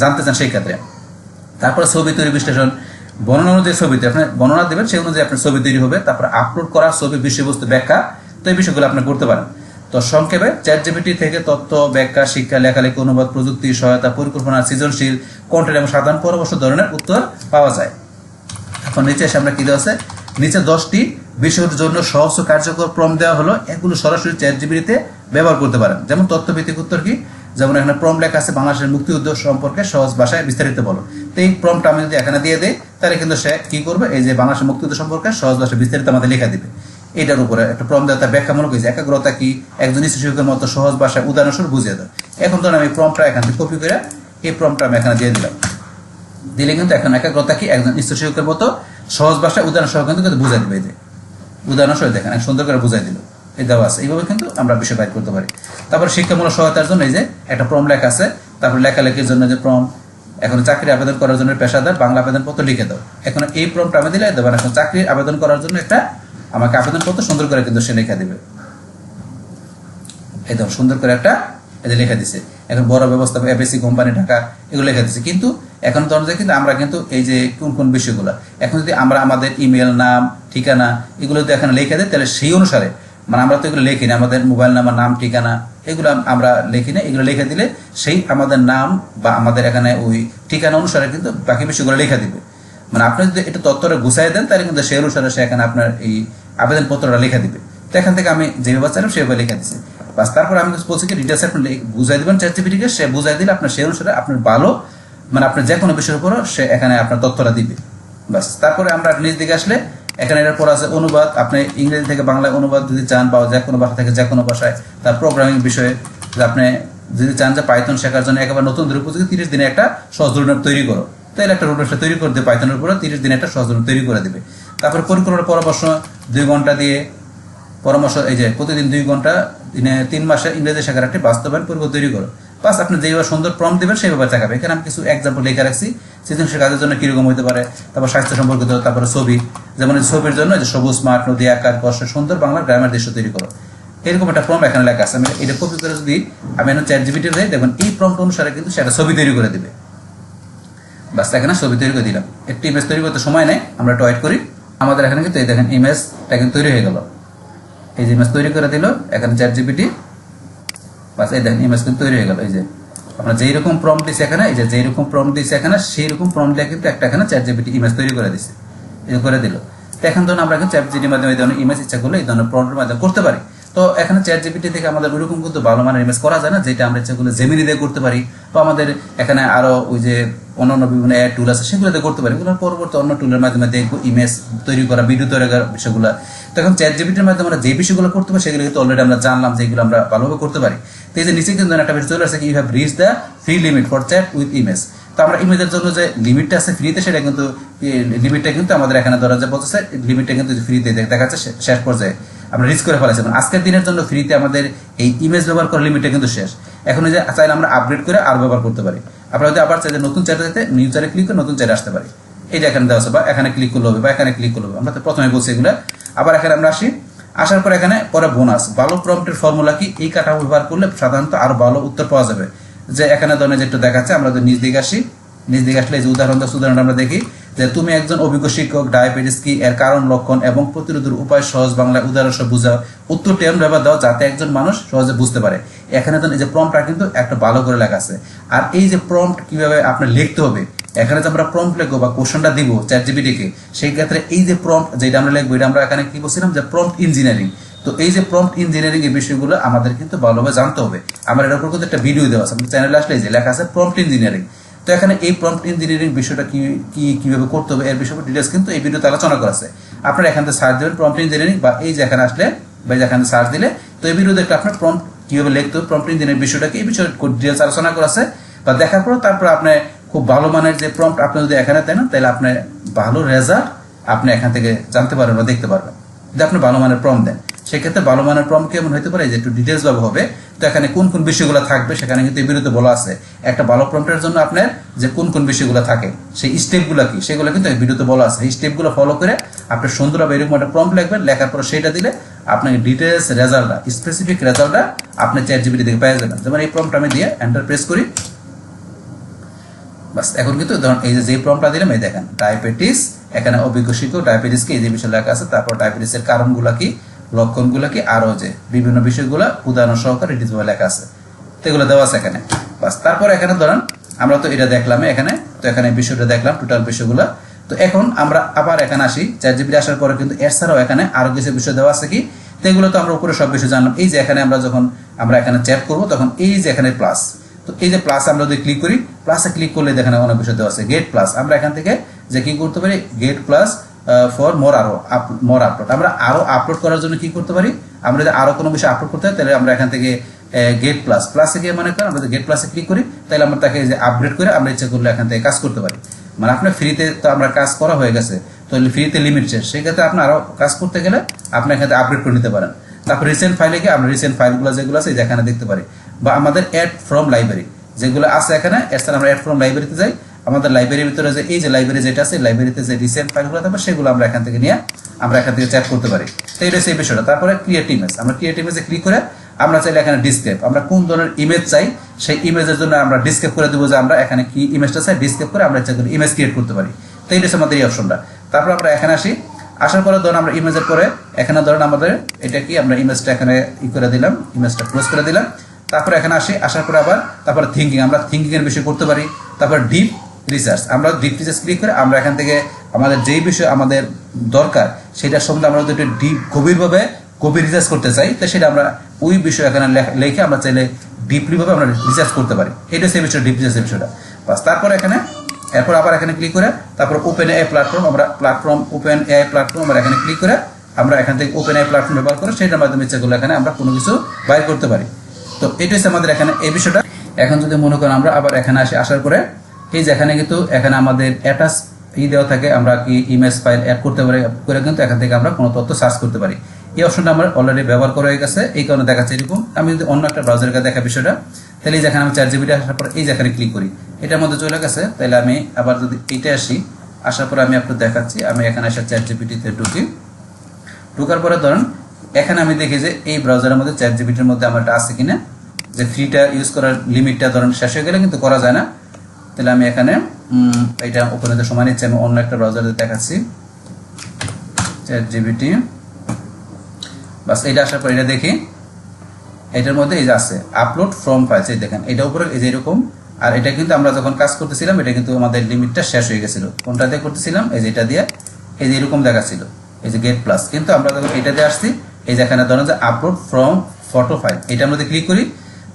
জানতে চান সেই ক্ষেত্রে। তারপরে ছবি তৈরি বিশ্লেষণ, বর্ণনা অনুযায়ী ছবিতে আপনি বর্ণনা দেবেন, সেই অনুযায়ী আপনার ছবি তৈরি হবে। তারপর আপলোড করা ছবি, বিষয়বস্তু ব্যাখ্যা, তো এই বিষয়গুলো আপনি করতে পারেন। তো সংক্ষেপে চ্যাটজিপিটি থেকে তথ্য, ব্যাখ্যা, শিক্ষা, লেখালেখি, অনুবাদ, প্রযুক্তি সহায়তা, পরিকল্পনা, সৃজনশীল, কন্টেন্ট এবং সাধারণ পরামর্শ ধরনের উত্তর পাওয়া যায়। এখন নিচে এসে আমরা কি দেওয়া আছে, নিচে 10টি বিষয়ের জন্য সহজ ও কার্যকর প্রম্পট দেওয়া হলো, এগুলো সরাসরি চ্যাটজিপিটিতে ব্যবহার করতে পারেন। যেমন তথ্যভিত্তিক উত্তর কি, যেমন এখানে প্রম্পট লেখা আছে বাংলাদেশের মুক্তিযুদ্ধ সম্পর্কে সহজ ভাষায় বিস্তারিত বলো। তো এই প্রম্পট আমি যদি এখানে দিয়ে দেই, তাহলে কিন্তু সে কি করবে, এই যে বাংলাদেশের মুক্তিযুদ্ধ সম্পর্কে সহজ ভাষায় বিস্তারিত আমাদের লেখা দিবে। এটার উপরে একটা প্রম্পট দেওয়া, তার ব্যাখ্যামূলক হয়েছে একাগ্রতা কি, একজন শিক্ষকের মতো সহজ ভাষায় উদাহরণস্বরূপ বুঝিয়ে দাও। এখন ধরুন আমি প্রম্পটটা এখান থেকে কপি করে এই প্রম্পটটা আমি এখানে দিয়ে দিলাম, দিলে কিন্তু এখন একাগ্রতা কি, একজন শিক্ষকের মতো সহজ ভাষায় উদাহরণসহ কিন্তু বুঝাই দিবে। এই যে উদাহরণসহ দেখেন সুন্দর করে বুঝাই দিল, এই দেওয়া আছে। এইভাবে কিন্তু আমরা বিষয় বাইর করতে পারি। তারপর শিক্ষামূলক সহায়তার জন্য এই যে একটা প্রম্পট লেখা আছে, তারপর লেখালেখির জন্য যে প্রম্পট, এখন চাকরি আবেদন করার জন্য পেশাদার বাংলা আবেদনপত্র লিখে দাও। এখন এই প্রম্পট আমি দিলে দেবেন, এখন চাকরির আবেদন করার জন্য একটা আমাকে আবেদনপত্র সুন্দর করে কিন্তু সে লেখা দিবে। এই ধর সুন্দর করে একটা এদের লেখা দিছে। এখন বড় ব্যবস্থা, এফএসসি কোম্পানি, ঢাকা, এগুলো লেখা দিচ্ছে। কিন্তু এখন ধরুন যে কিন্তু আমরা কিন্তু এই যে কোন কোন বিষয়গুলো, এখন যদি আমরা আমাদের ইমেল, নাম, ঠিকানা এগুলো যদি এখানে লিখে দিই, তাহলে সেই অনুসারে মানে আমরা তো এগুলো লিখি না, আমাদের মোবাইল নাম্বার, নাম, ঠিকানা এগুলো আমরা লিখি না, এগুলো লিখে দিলে সেই আমাদের নাম বা আমাদের এখানে ওই ঠিকানা অনুসারে কিন্তু বাকি বিষয়গুলো লেখা দিবে। মানে আপনি যদি এটা তথ্যটা গুছাই দেন, তাহলে কিন্তু সেই অনুসারে সে এখানে আপনার এই আবেদনপত্রটা লেখা দিবে। তো এখান থেকে আমি যেভাবে চাইলাম সেভাবে লেখা দিচ্ছি। বাস তারপর আমি বলছি কি ডিটেলস আপনি বুঝাই দেবেন চ্যাটজিপিটিকে, সে বুঝাই দিলে আপনার সেই অনুসারে আপনার ভালো মানে আপনার যে কোনো বিষয়ের উপরও সে এখানে আপনার তথ্যটা দিবে। বাস তারপরে আমরা নিজ দিকে আসলে এখানে এটার পর আছে অনুবাদ, আপনি ইংরেজি থেকে বাংলায় অনুবাদ যদি চান বা যে কোনো ভাষা থেকে যে কোনো ভাষায়, তার প্রোগ্রামিং বিষয়ে আপনি যদি চান যে পাইথন শেখার জন্য একেবারে নতুন ধরে উপযোগী 30 দিনে একটা সহজ রুটম্যাপ তৈরি করো, তাহলে একটা রুটম্যাপ তৈরি করে দেবে পাইথনের উপরে 30 দিনে একটা সহজ রুটম্যাপ তৈরি করে দেবে। তারপরে পরিকল্পনা পরামর্শ 2 ঘন্টা দিয়ে পরামর্শ, এই যে প্রতিদিন 2 ঘন্টা দিনে 3 মাসে ইংরেজি শেখার একটি বাস্তবায়ন পরিকল্পনা তৈরি করো। বাস আপনি যেভাবে সুন্দর প্রম্পট দেবেন সেইভাবে দেখাবে। এখানে আমি কিছু এক্সাম্পল লেখা রাখছি সৃজনশীল কাজের জন্য কিরকম হতে পারে, তারপর স্বাস্থ্য সম্পর্কিত, তারপরে ছবি, যেমন ছবির জন্য যে সবুজ, মাঠ, নদী, আকার, কষ্ট, সুন্দর বাংলার গ্রামের দৃশ্য তৈরি করো। এরকম একটা প্রম্পট এখানে লেখা আছে। আমি এটা কপি করে যদি আমি এখন চ্যাটজিপিটি দেই, দেখুন এই প্রম্পট অনুসারে কিন্তু সেটা ছবি তৈরি করে দেবে। বাস এখানে ছবি তৈরি করে দিলাম। একটি ইমেজ তৈরি করতে সময় নেই, আমরা একটু ওয়েট করি। আমাদের এখানে কিন্তু এই দেখেন ইমেজটা কিন্তু তৈরি হয়ে গেল। এই যে ইমেজ তৈরি করে দিল এখানে চ্যাটজিপিটি, বাস এই দেখেন ইমেজ কিন্তু তৈরি হয়ে গেল। এই যে আমরা যেই রকম প্রম্পট দিছি এখানে, এই যে যেই রকম প্রম্পট দিছি এখানে সেই রকম প্রম্পট দিয়ে কিন্তু একটা এখানে চ্যাটজিপিটি ইমেজ তৈরি করে দিছে, এই করে দিল। তো এখন ধরুন আমরা কিন্তু চ্যাটজিপিটির মাধ্যমে এই ধরনের ইমেজ ইচ্ছা করলে এই ধরনের প্রম্পটের মাধ্যমে করতে পারি। তো এখানে চ্যাটজিপিটি থেকে আমাদের ওইরকম কিন্তু ভালো মানের ইমেজ করা যায় না, যেটা আমরা ইচ্ছা করলে জেমিনি দিয়ে করতে পারি, বা আমাদের এখানে আরো ওই যে অন্যান্য বিভিন্ন অ্যাড টুল আছে সেগুলো দিয়ে করতে পারি। এগুলোর পরবর্তী অন্য টুলের মাধ্যমে দেখবো ইমেজ তৈরি করা, ভিডিও তৈরি করা বিষয়গুলো। তো এখন চ্যাটজিপিটির মাধ্যমে আমরা যে বিষয়গুলো করতে পারি সেগুলো কিন্তু অলরেডি আমরা জানলাম, যেগুলো আমরা ভালোভাবে করতে পারি। তো এই যে নিচে কিন্তু একটা বিষয় চলে আসছে কি, you have reach the free limit for chat with image. তো আমরা ইমেজের জন্য যে লিমিটটা আছে ফ্রিতে, সেটা কিন্তু লিমিটটা কিন্তু আমাদের এখানে ধরা যায় বলতেছে লিমিটটা কিন্তু ফ্রিতে দেখাচ্ছে শেষ পর্যায়ে আমরা রিচ করে ফেলেছি। মানে আজকের দিনের জন্য ফ্রিতে আমাদের এই ইমেজ ব্যবহার করার লিমিটটা কিন্তু শেষ। এখন যে চাইলে আমরা আপগ্রেড করে আর ব্যবহার করতে পারি। আপনারা যদি আবার চাইলে নতুন চ্যাটে যেতে নিউ চ্যাটে ক্লিক করে নতুন চ্যাটে আসতে পারি। এই যে এখানে দেওয়া আছে, বা এখানে ক্লিক করলে হবে, বা এখানে ক্লিক করলে হবে। আমরা তো প্রথমে বলছি এগুলো। আবার এখানে আমরা আসার পর এখানে পরে বোনাস ভালো প্রম্পটের ফর্মুলা কি, এই কাটা ব্যবহার করলে সাধারণত আরো ভালো উত্তর পাওয়া যাবে। যে এখানে ধরনের যে একটু দেখাচ্ছে, আমরা নিজ দিকে আসি, নিজ দিকে আসলে এই যে উদাহরণ আমরা দেখি যে তুমি একজন অভিজ্ঞ শিক্ষক, ডায়াবেটিস কি, এর কারণ, লক্ষণ এবং প্রতিরোধের উপায় সহজ বাংলায় উদাহরণ সহ বুঝাও, উত্তরটি এমন ব্যবহার দাও যাতে একজন মানুষ সহজে বুঝতে পারে। এখানে তো এই যে প্রম্পটটা কিন্তু একটা ভালো করে লেখা আছে। আর এই যে প্রম্পট কিভাবে আপনার লিখতে হবে, এখানে যে আমরা প্রম্পট লিখবো বা কোশ্চেনটা দিব চ্যাটজিপিটি কে, সেই ক্ষেত্রে এই যে প্রম্পট যেটা আমরা লিখবো, এটা আমরা এখানে কি বলছিলাম যে প্রম্পট ইঞ্জিনিয়ারিং। তো এই যে প্রম্পট ইঞ্জিনিয়ারিং এই বিষয়গুলো আমাদের কিন্তু ভালোভাবে জানতে হবে। আমার এর উপর কিন্তু একটা ভিডিও দেওয়া আছে, চ্যানেলে আসলে যে লেখা আছে প্রম্পট ইঞ্জিনিয়ারিং। তো এখানে এই প্রম্পট ইঞ্জিনিয়ারিং বিষয়টা কিভাবে করতে হবে এর বিষয়ে ডিটেলস কিন্তু এই ভিডিওতে আলোচনা করা আছে। আপনারা এখান থেকে সার্চ দেবেন প্রম্পট ইঞ্জিনিয়ারিং, বা এই যে এখানে আসলে বা এখানে সার্চ দিলে তো এই ভিডিও দেখলে আপনার প্রম্পট কিভাবে লিখতে হবে, প্রম্পট ইঞ্জিনিয়ারিং বিষয়টা কি, এই বিষয়ে ডিটেলস আলোচনা করা আছে। বা দেখার পর তারপর আপনি খুব ভালো মানের যে প্রম্পট আপনি যদি এখানে দেন, তাহলে আপনি ভালো রেজাল্ট আপনি এখান থেকে জানতে পারবেন বা দেখতে পারবেন। যদি আপনি ভালো মানের প্রম্পট দেন, সেক্ষেত্রে ভালো মানের প্রম্পট কেমন হতে পারে যে একটু ডিটেলস ভাবে হবে। তো এখানে কোন কোন বিষয়গুলো থাকবে সেখানে কিন্তু এই ভিডিওতে বলা আছে। একটা ভালো প্রম্পটের জন্য আপনার যে কোন কোন বিষয়গুলো থাকে, সেই স্টেপগুলো কি, সেগুলো কিন্তু এই ভিডিওতে বলা আছে। এই স্টেপগুলো ফলো করে আপনি সুন্দরভাবে এরকম একটা প্রম্পট লিখবেন, লেখার পর সেটা দিলে আপনাকে ডিটেলস রেজাল্টটা, স্পেসিফিক রেজাল্টটা আপনি চ্যাটজিপিটি থেকে পেয়ে যাবেন। যেমন এই প্রম্পট আমি দিয়ে এন্টার প্রেস করি, বাস এখন কিন্তু ধরুন এই যে প্রম্পটটা দিলাম, এই দেখেন ডায়াবেটিস, এখানে অভিজ্ঞ শিক্ষক, ডায়াবেটিস কি এই যে বিষয় লেখা আছে, তারপর ডায়াবেটিসের কারণগুলো কি, লক্ষণগুলো কি, আরো যে বিভিন্ন বিষয়গুলো উদাহরণ সহকারে ডিটেইলসভাবে লেখা আছে, তো এগুলো দেওয়া আছে এখানে। বাস তারপর এখানে ধরেন আমরা তো এটা দেখলাম এখানে, তো এখানে বিষয়টা দেখলাম টোটাল বিষয়গুলো। তো এখন আমরা আবার এখানে আসি, চ্যাটজিপিটি আসার পরে কিন্তু এর ছাড়াও এখানে আরো কিছু বিষয় দেওয়া আছে কি, তো এগুলো তো আমরা উপরে সব বিষয় জানলাম। এই যে এখানে আমরা যখন আমরা এখানে চ্যাট করবো, তখন এই যে এখানে প্লাস, তো এই যে প্লাস আমরা যদি ক্লিক করি, প্লাসে ক্লিক করলে দেখেন অনেক বিষয় দেওয়া আছে। গেট প্লাস, আমরা এখান থেকে যে কি করতে পারি, get plus for more upload. আমরা আরো আপলোড করার জন্য কি করতে পারি, আমরা যদি আরো কোনো বিষয় আপলোড করতে হয়, তাহলে আমরা এখান থেকে গেট প্লাসে গিয়ে মনে করেন আমরা যদি গেট প্লাসে ক্লিক করি, তাহলে আমরা তাকে যে আপগ্রেড করে আমরা ইচ্ছা করলে এখান থেকে কাজ করতে পারি। মানে আপনার ফ্রিতে তো আমরা কাজ করা হয়ে গেছে, তো ফ্রিতে লিমিট শেষ, সেক্ষেত্রে আপনি আরো কাজ করতে গেলে আপনি এখান থেকে আপগ্রেড করে নিতে পারেন। তারপর রিসেন্ট ফাইলে গিয়ে আমরা রিসেন্ট ফাইলগুলো যেগুলো আছে এখানে দেখতে পারি, বা আমাদের অ্যাড ফ্রম লাইব্রেরি যেগুলো আছে এখানে, এছাড়া আমরা অ্যাড ফ্রম লাইব্রেরিতে যাই, আমাদের লাইব্রেরির ভিতরে যে এই যে লাইব্রেরি যেটা আছে, লাইব্রেরিতে যে রিসেন্ট ফাইলগুলো থাকবে সেগুলো আমরা এখান থেকে নিয়ে আমরা এখান থেকে চ্যাট করতে পারি। তো এটা সেই বিষয়টা। তারপরে ক্রিয়েট ইমেজ, আমরা ক্রিয়েট ইমেজে ক্লিক করে আমরা চাইলে এখানে ডিসক্রাইব, আমরা কোন ধরনের ইমেজ চাই সেই ইমেজের জন্য আমরা ডিসক্রাইব করে দেবো যে আমরা এখানে কি ইমেজটা চাই, ডিসক্রাইব করে আমরা ইচ্ছা করে ইমেজ ক্রিয়েট করতে পারি। তো এটা আমাদের এই অপশনটা। তারপর আমরা এখানে আসি, আসার পরে ধরুন আমরা ইমেজের পরে এখানে ধরুন আমাদের এটা কি, আমরা ইমেজটা এখানে ই করে দিলাম, ইমেজটা ক্লোজ করে দিলাম। তারপরে এখানে আসি, আসার পরে আবার তারপরে থিঙ্কিং, আমরা থিঙ্কিং এর বিষয় করতে পারি। তারপর ডিপ রিসার্চ, আমরা ডিপ রিসার্চ ক্লিক করে আমরা এখান থেকে আমাদের যেই বিষয় আমাদের দরকার সেটার সম্বন্ধে আমরা যদি ডিপ গভীর রিসার্চ করতে চাই, তো সেটা আমরা ওই বিষয় এখানে লিখে আমরা চাইলে ডিপলি ভাবে আমরা রিসার্চ করতে পারি। এটা সেই বিষয় ডিপ রিসার্চের বিষয়টা। বাস তারপর এখানে এরপর আবার এখানে ক্লিক করে তারপর ওপেন এআই প্ল্যাটফর্ম, আমরা ওপেন এআই প্ল্যাটফর্ম আমরা এখানে ক্লিক করে আমরা এখান থেকে ওপেন এআই প্ল্যাটফর্ম ব্যবহার করে সেটার মাধ্যমে ইচ্ছা করলে এখানে আমরা কোনো কিছু বাইর করতে পারি। তো এটা হচ্ছে আমাদের এখানে এই বিষয়টা। এখন যদি মনে করেন আমরা আবার এখানে আসার পরে এই যে এখানে কিন্তু এখানে আমাদের অ্যাটাচ দেওয়া থাকে, আমরা কি ইমেজ ফাইল অ্যাড করতে পারি করে কিন্তু এখান থেকে আমরা কোনো তথ্য সার্চ করতে পারি। এই অপশনটা আমরা অলরেডি ব্যবহার করা হয়ে গেছে, এই কারণে দেখাচ্ছে এরকম। আমি যদি অন্য একটা ব্রাউজারকে দেখা বিষয়টা, তাহলে এই যেখানে আমি চ্যাটজিপিটি আসার পর এই যেখানে ক্লিক করি, এটার মধ্যে চলে গেছে। তাহলে আমি আবার যদি এইটা আসি, আসার পরে আমি আপনাকে দেখাচ্ছি, আমি এখানে এসে চ্যাটজিপিটিতে ঢুকার পরে ধরেন এখানে আমি দেখি যে এই ব্রাউজারের মধ্যে চ্যাটজিপিটির মধ্যে আমার এটা আছে কিনা, যে ফ্রিটা ইউজ করার লিমিটটা ধরেন শেষ হয়ে গেলে কিন্তু করা যায় না। তাহলে আমি এখানে এটা ওপেন হতে সময় নিচ্ছে, আমি অন্য একটা ব্রাউজারে দেখাচ্ছি চ্যাটজিপিটি। বাস এটা আসার পর এটা দেখি, এটার মধ্যে এই যে আছে আপলোড ফ্রম ফাইলস, এই দেখেন এটা উপরে এই যে এরকম। আর এটা কিন্তু আমরা যখন কাজ করতেছিলাম এটা কিন্তু আমাদের লিমিটটা শেষ হয়ে গেছিল, কোনটা দিয়ে করতেছিলাম, এই যে এটা দিয়ে, এই যে এরকম দেখাচ্ছিল এই যে গেট প্লাস। কিন্তু আমরা যখন এটা দিয়ে আসছি, এই যে এখানে ধরেন যে আপলোড ফ্রম ফটো ফাইল, এটার মধ্যে ক্লিক করি,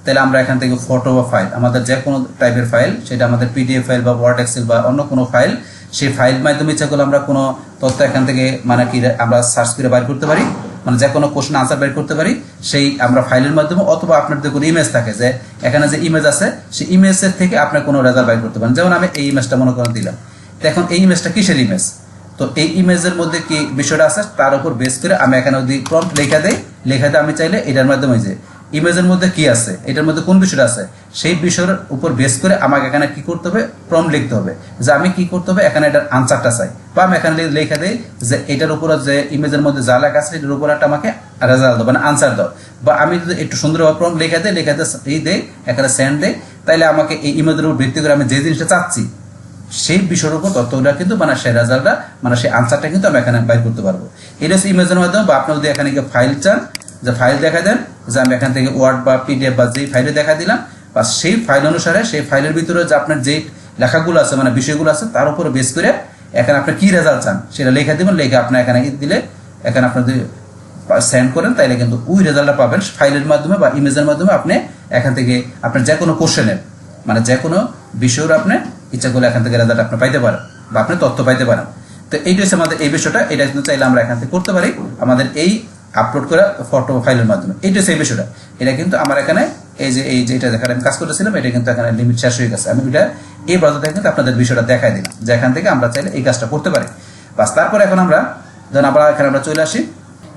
তাহলে আমরা এখান থেকে ফটো বা ফাইল, আমাদের যে কোনো টাইপের ফাইল, সেটা আমাদের পিডিএফ ফাইল বা ওয়ার্ড এক্সেল বা অন্য কোনো ফাইল, সেই ফাইল মাধ্যমে ইচ্ছা করলে আমরা কোনো তথ্য এখান থেকে মানে কি আমরা সার্চ করে বাইর করতে পারি। মানে যে কোনো কোশ্চেন আনসার বের করতে পারি সেই আমরা ফাইলের মাধ্যমে, অথবা আপনার যদি কোনো ইমেজ থাকে যে এখানে যে ইমেজ আছে সেই ইমেজের থেকে আপনার কোনো রেজাল্ট বের করতে পারেন। যেমন আমি এই ইমেজটা মনে করেন দিলাম, তো এখন এই ইমেজটা কিসের ইমেজ, তো এই ইমেজের মধ্যে কি বিষয়টা আছে তার উপর বেস করে আমি এখানে যদি প্রম্পট লেখা দেই, আমি চাইলে এটার মাধ্যমে যে ইমেজের মধ্যে কি আছে, এটার মধ্যে কোন বিষয়টা আছে সেই বিষয়ের উপর বেস করে আমাকে এখানে কি করতে হবে, প্রম্পট লিখতে হবে যে আমি কি করতে হবে এখানে এটার আনসারটা চাই, বা আমি এখানে লেখা দেই যে এটার উপর যে ইমেজের মধ্যে যা লেখা আছে এটার উপর একটা আমাকে রেজাল্ট দাও, মানে আনসার দাও। বা আমি যদি একটু সুন্দরভাবে প্রম্পট লেখা দেই এই দেই এখানে সেন্ড দেই, তাইলে আমাকে এই ইমেজের উপর ভিত্তি করে আমি যে জিনিসটা চাচ্ছি সেই বিষয়ের উপর তথ্যটা কিন্তু মানে সেই রেজাল্টটা মানে সেই আনসারটা কিন্তু আমি এখানে বাইর করতে পারবো। এটা হচ্ছে ইমেজের মাধ্যমে। বা আপনি যদি এখানে ফাইল চান, যে ফাইল দেখা দেন, যে আমি এখান থেকে ওয়ার্ড বা পিডিএফ বা যেই ফাইলে দেখা দিলাম, বা সেই ফাইল অনুসারে সেই ফাইলের ভিতরে যে আপনার যেই লেখাগুলো আছে মানে বিষয়গুলো আছে তার উপরে বেস করে এখানে আপনি কি রেজাল্ট চান সেটা লেখা দেবেন, লেখা আপনার এখানে দিলে এখানে আপনার যদি সেন্ড করেন তাইলে কিন্তু ওই রেজাল্টটা পাবেন ফাইলের মাধ্যমে বা ইমেজের মাধ্যমে। আপনি এখান থেকে আপনার যে কোনো কোশ্চেনের মানে যে কোনো বিষয়ের আপনি ইচ্ছা করলে এখান থেকে রেজাল্ট আপনি পাইতে পারেন বা আপনি তথ্য পাইতে পারেন। তো এইটা হচ্ছে আমাদের এই বিষয়টা, এটা কিন্তু চাইলে আমরা এখান থেকে করতে পারি আমাদের এই আপলোড করা ফটো ফাইলের মাধ্যমে। এইটা হচ্ছে এই বিষয়টা। এটা কিন্তু আমার এখানে এই যে এটা দেখার আমি কাজ করতেছিলাম, এটা কিন্তু এখানে লিমিট শেষ হয়ে গেছে। আমি এটা এই ব্রাউজার থেকে কিন্তু আপনাদের বিষয়টা দেখাই দিলাম যে এখান থেকে আমরা চাইলে এই কাজটা করতে পারি। বাস তারপরে এখন আমরা যখন আবার এখানে আমরা চলে আসি,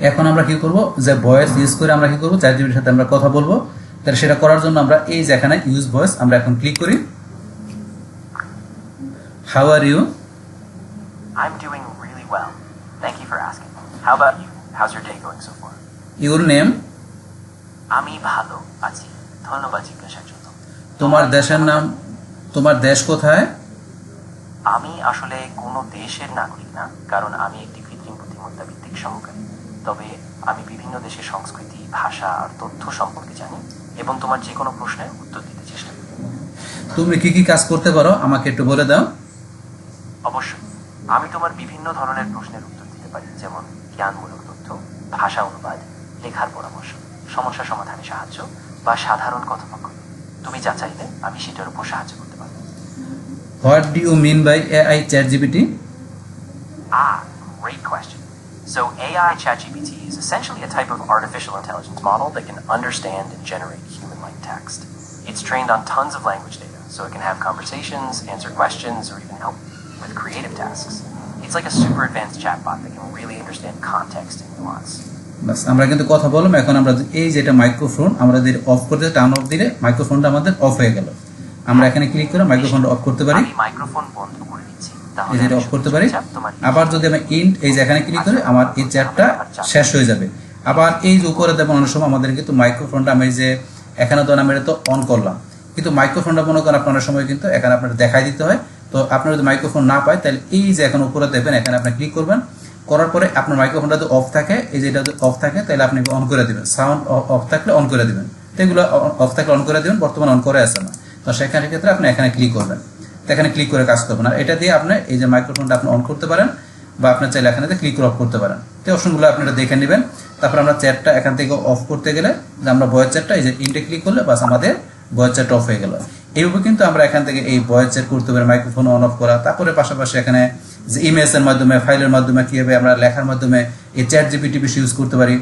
এখন আমরা কি করব, যে ভয়েস ইউজ করে আমরা কি করবো চ্যাটজিপিটির সাথে আমরা কথা বলবো। তাহলে সেটা করার জন্য আমরা এই যে এখানে ইউজ ভয়েস আমরা এখন ক্লিক করি। How are you? I'm doing really well. Thank you for asking. How about you? How's your day going so far? Your name? আমি ভালো আছি। ধন্যবাদ জিজ্ঞাসার জন্য। তোমার দেশের নাম, তোমার দেশ কোথায়? আমি আসলে কোনো দেশের নাগরিক না, কারণ আমি একটি কৃত্রিম বুদ্ধিমত্তা ভিত্তিক সহকারী। তবে আমি বিভিন্ন দেশের সংস্কৃতি, ভাষা আর তথ্য সম্পর্কে জানি এবং তোমার যে কোনো প্রশ্নের উত্তর দিতে চেষ্টা করি। তুমি কি কি কাজ করতে পারো আমাকে একটু বলে দাও। অবশ্যই, আমি তোমার বিভিন্ন ধরনের প্রশ্নের উত্তর দিতে পারি, যেমন জ্ঞানমূলক তথ্য, ভাষা অনুবাদ, লেখার পরামর্শ, সমস্যা সমাধানে সাহায্য বা সাধারণ কথোপকথন। তুমি যা চাইলে আমি সেটার উপর সাহায্য করতে পারবো। What do you mean by AI ChatGPT? Great question. So AI ChatGPT is essentially a type of artificial intelligence model that can understand and generate human-like text. It's trained on tons of language data, so it can have conversations, answer questions, or even help with creative tasks. It's like a super advanced chatbot that can really understand context and nuance. বাস আমরা কিন্তু কথা বললাম। এখন আমরা এই যেটা microphone আমরা যদি অফ করতে টার্ন অফ দিলে মাইক্রোফোনটা আমাদের অফ হয়ে গেল। আমরা এখানে ক্লিক করে মাইক্রোফোনটা অফ করতে পারি। আমি মাইক্রোফোন বন্ধ করে দিচ্ছি। এই যেটা অফ করতে পারি। আবার যদি আমি ইন্ট এই যে এখানে ক্লিক করি আমার এই চ্যাটটা শেষ হয়ে যাবে। আবার এই যে উপরে দেবো অনেক সময় আমাদের কিন্তু মাইক্রোফোনটা আমি যে এখানে তো আমি এটা তো অন করলাম, কিন্তু মাইক্রোফোনটা মনে করেন আপনার সময় কিন্তু এখানে আপনার দেখাই দিতে হয়। তো আপনার যদি মাইক্রোফোন না পায় তাহলে এই যে এখন উপরে দেবেন এখানে আপনি ক্লিক করবেন, করার পরে আপনার মাইক্রোফোনটা যদি অফ থাকে, এই যে এটা যদি অফ থাকে তাহলে আপনি অন করে দিবেন, সাউন্ড অফ থাকলে অন করে দিবেন, তো এগুলো অফ থাকলে অন করে দিবেন, বর্তমানে অন করে আছে না। তো সেখানে ক্ষেত্রে আপনি এখানে ক্লিক করবেন, এখানে ক্লিক করে কাজ করবেন। আর এটা দিয়ে আপনি এই যে মাইক্রোফোনটা আপনি অন করতে পারেন বা আপনার চাইলে এখানে ক্লিক করে অফ করতে পারেন। তো অপশনগুলো আপনারা দেখে নেবেন। তারপর আমরা চ্যাটটা এখান থেকে অফ করতে গেলে যে আমরা ভয়েস চ্যাটটা এই যে ইন্টে ক্লিক করলে বাস আমাদের ভয়েস চ্যাট অফ হয়ে গেল। এইভাবে কিন্তু আমরা এখান থেকে এই ভয়েস চ্যাট করতে পারি, মাইক্রোফোন অন অফ করা। তারপরে পাশাপাশি এখানে যে ইমেজের মাধ্যমে, ফাইলের মাধ্যমে কীভাবে আমরা লেখার মাধ্যমে এই চ্যাটজিপিটি বেশি ইউজ করতে পারি।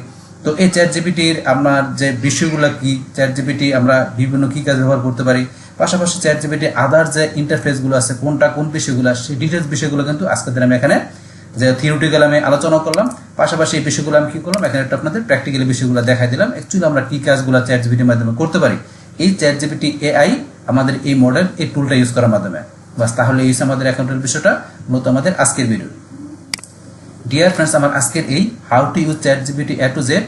তো এই চ্যাটজিপিটির আপনার যে বিষয়গুলো কি, চ্যাটজিপিটি আমরা বিভিন্ন কী কাজ ব্যবহার করতে পারি, পাশাপাশি চ্যাটজিপিটি আদার যে ইন্টারফেসগুলো আছে কোনটা কোন বিষয়গুলো সেই ডিটেলস বিষয়গুলো কিন্তু আজকের দিনে আমি এখানে যে থিওরিটিক্যাল আমি আলোচনা করলাম। পাশাপাশি এই বিষয়গুলো আমি কী করলাম এখানে একটা আপনাদের প্র্যাকটিক্যালি বিষয়গুলো দেখাই দিলাম অ্যাকচুয়ালি আমরা কী কাজগুলো চ্যাটজিপিটির মাধ্যমে করতে পারি এই চ্যাটজিপিটি এআই আমাদের এই মডেল এই টুলটা ইউজ করার মাধ্যমে। বাস তাহলে এই আমাদের অ্যাকাউন্টের বিষয়টা মূলত আমাদের আজকের ভিডিও। ডিয়ার ফ্রেন্ডস, আমার আজকের এই how to use chat GPT A to Z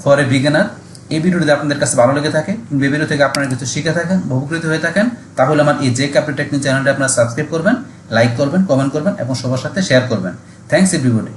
for a beginner এই ভিডিও যদি আপনাদের কাছে ভালো লেগে থাকে, এই ভিডিও থেকে আপনারা কিছু শিখে থাকেন, উপকৃত হয়ে থাকেন, তাহলে আমার এই জে ক্যাপিটাল টেকনিক চ্যানেলটা আপনারা সাবস্ক্রাইব করবেন, লাইক করবেন, কমেন্ট করবেন এবং সবার সাথে শেয়ার করবেন। Thanks everybody.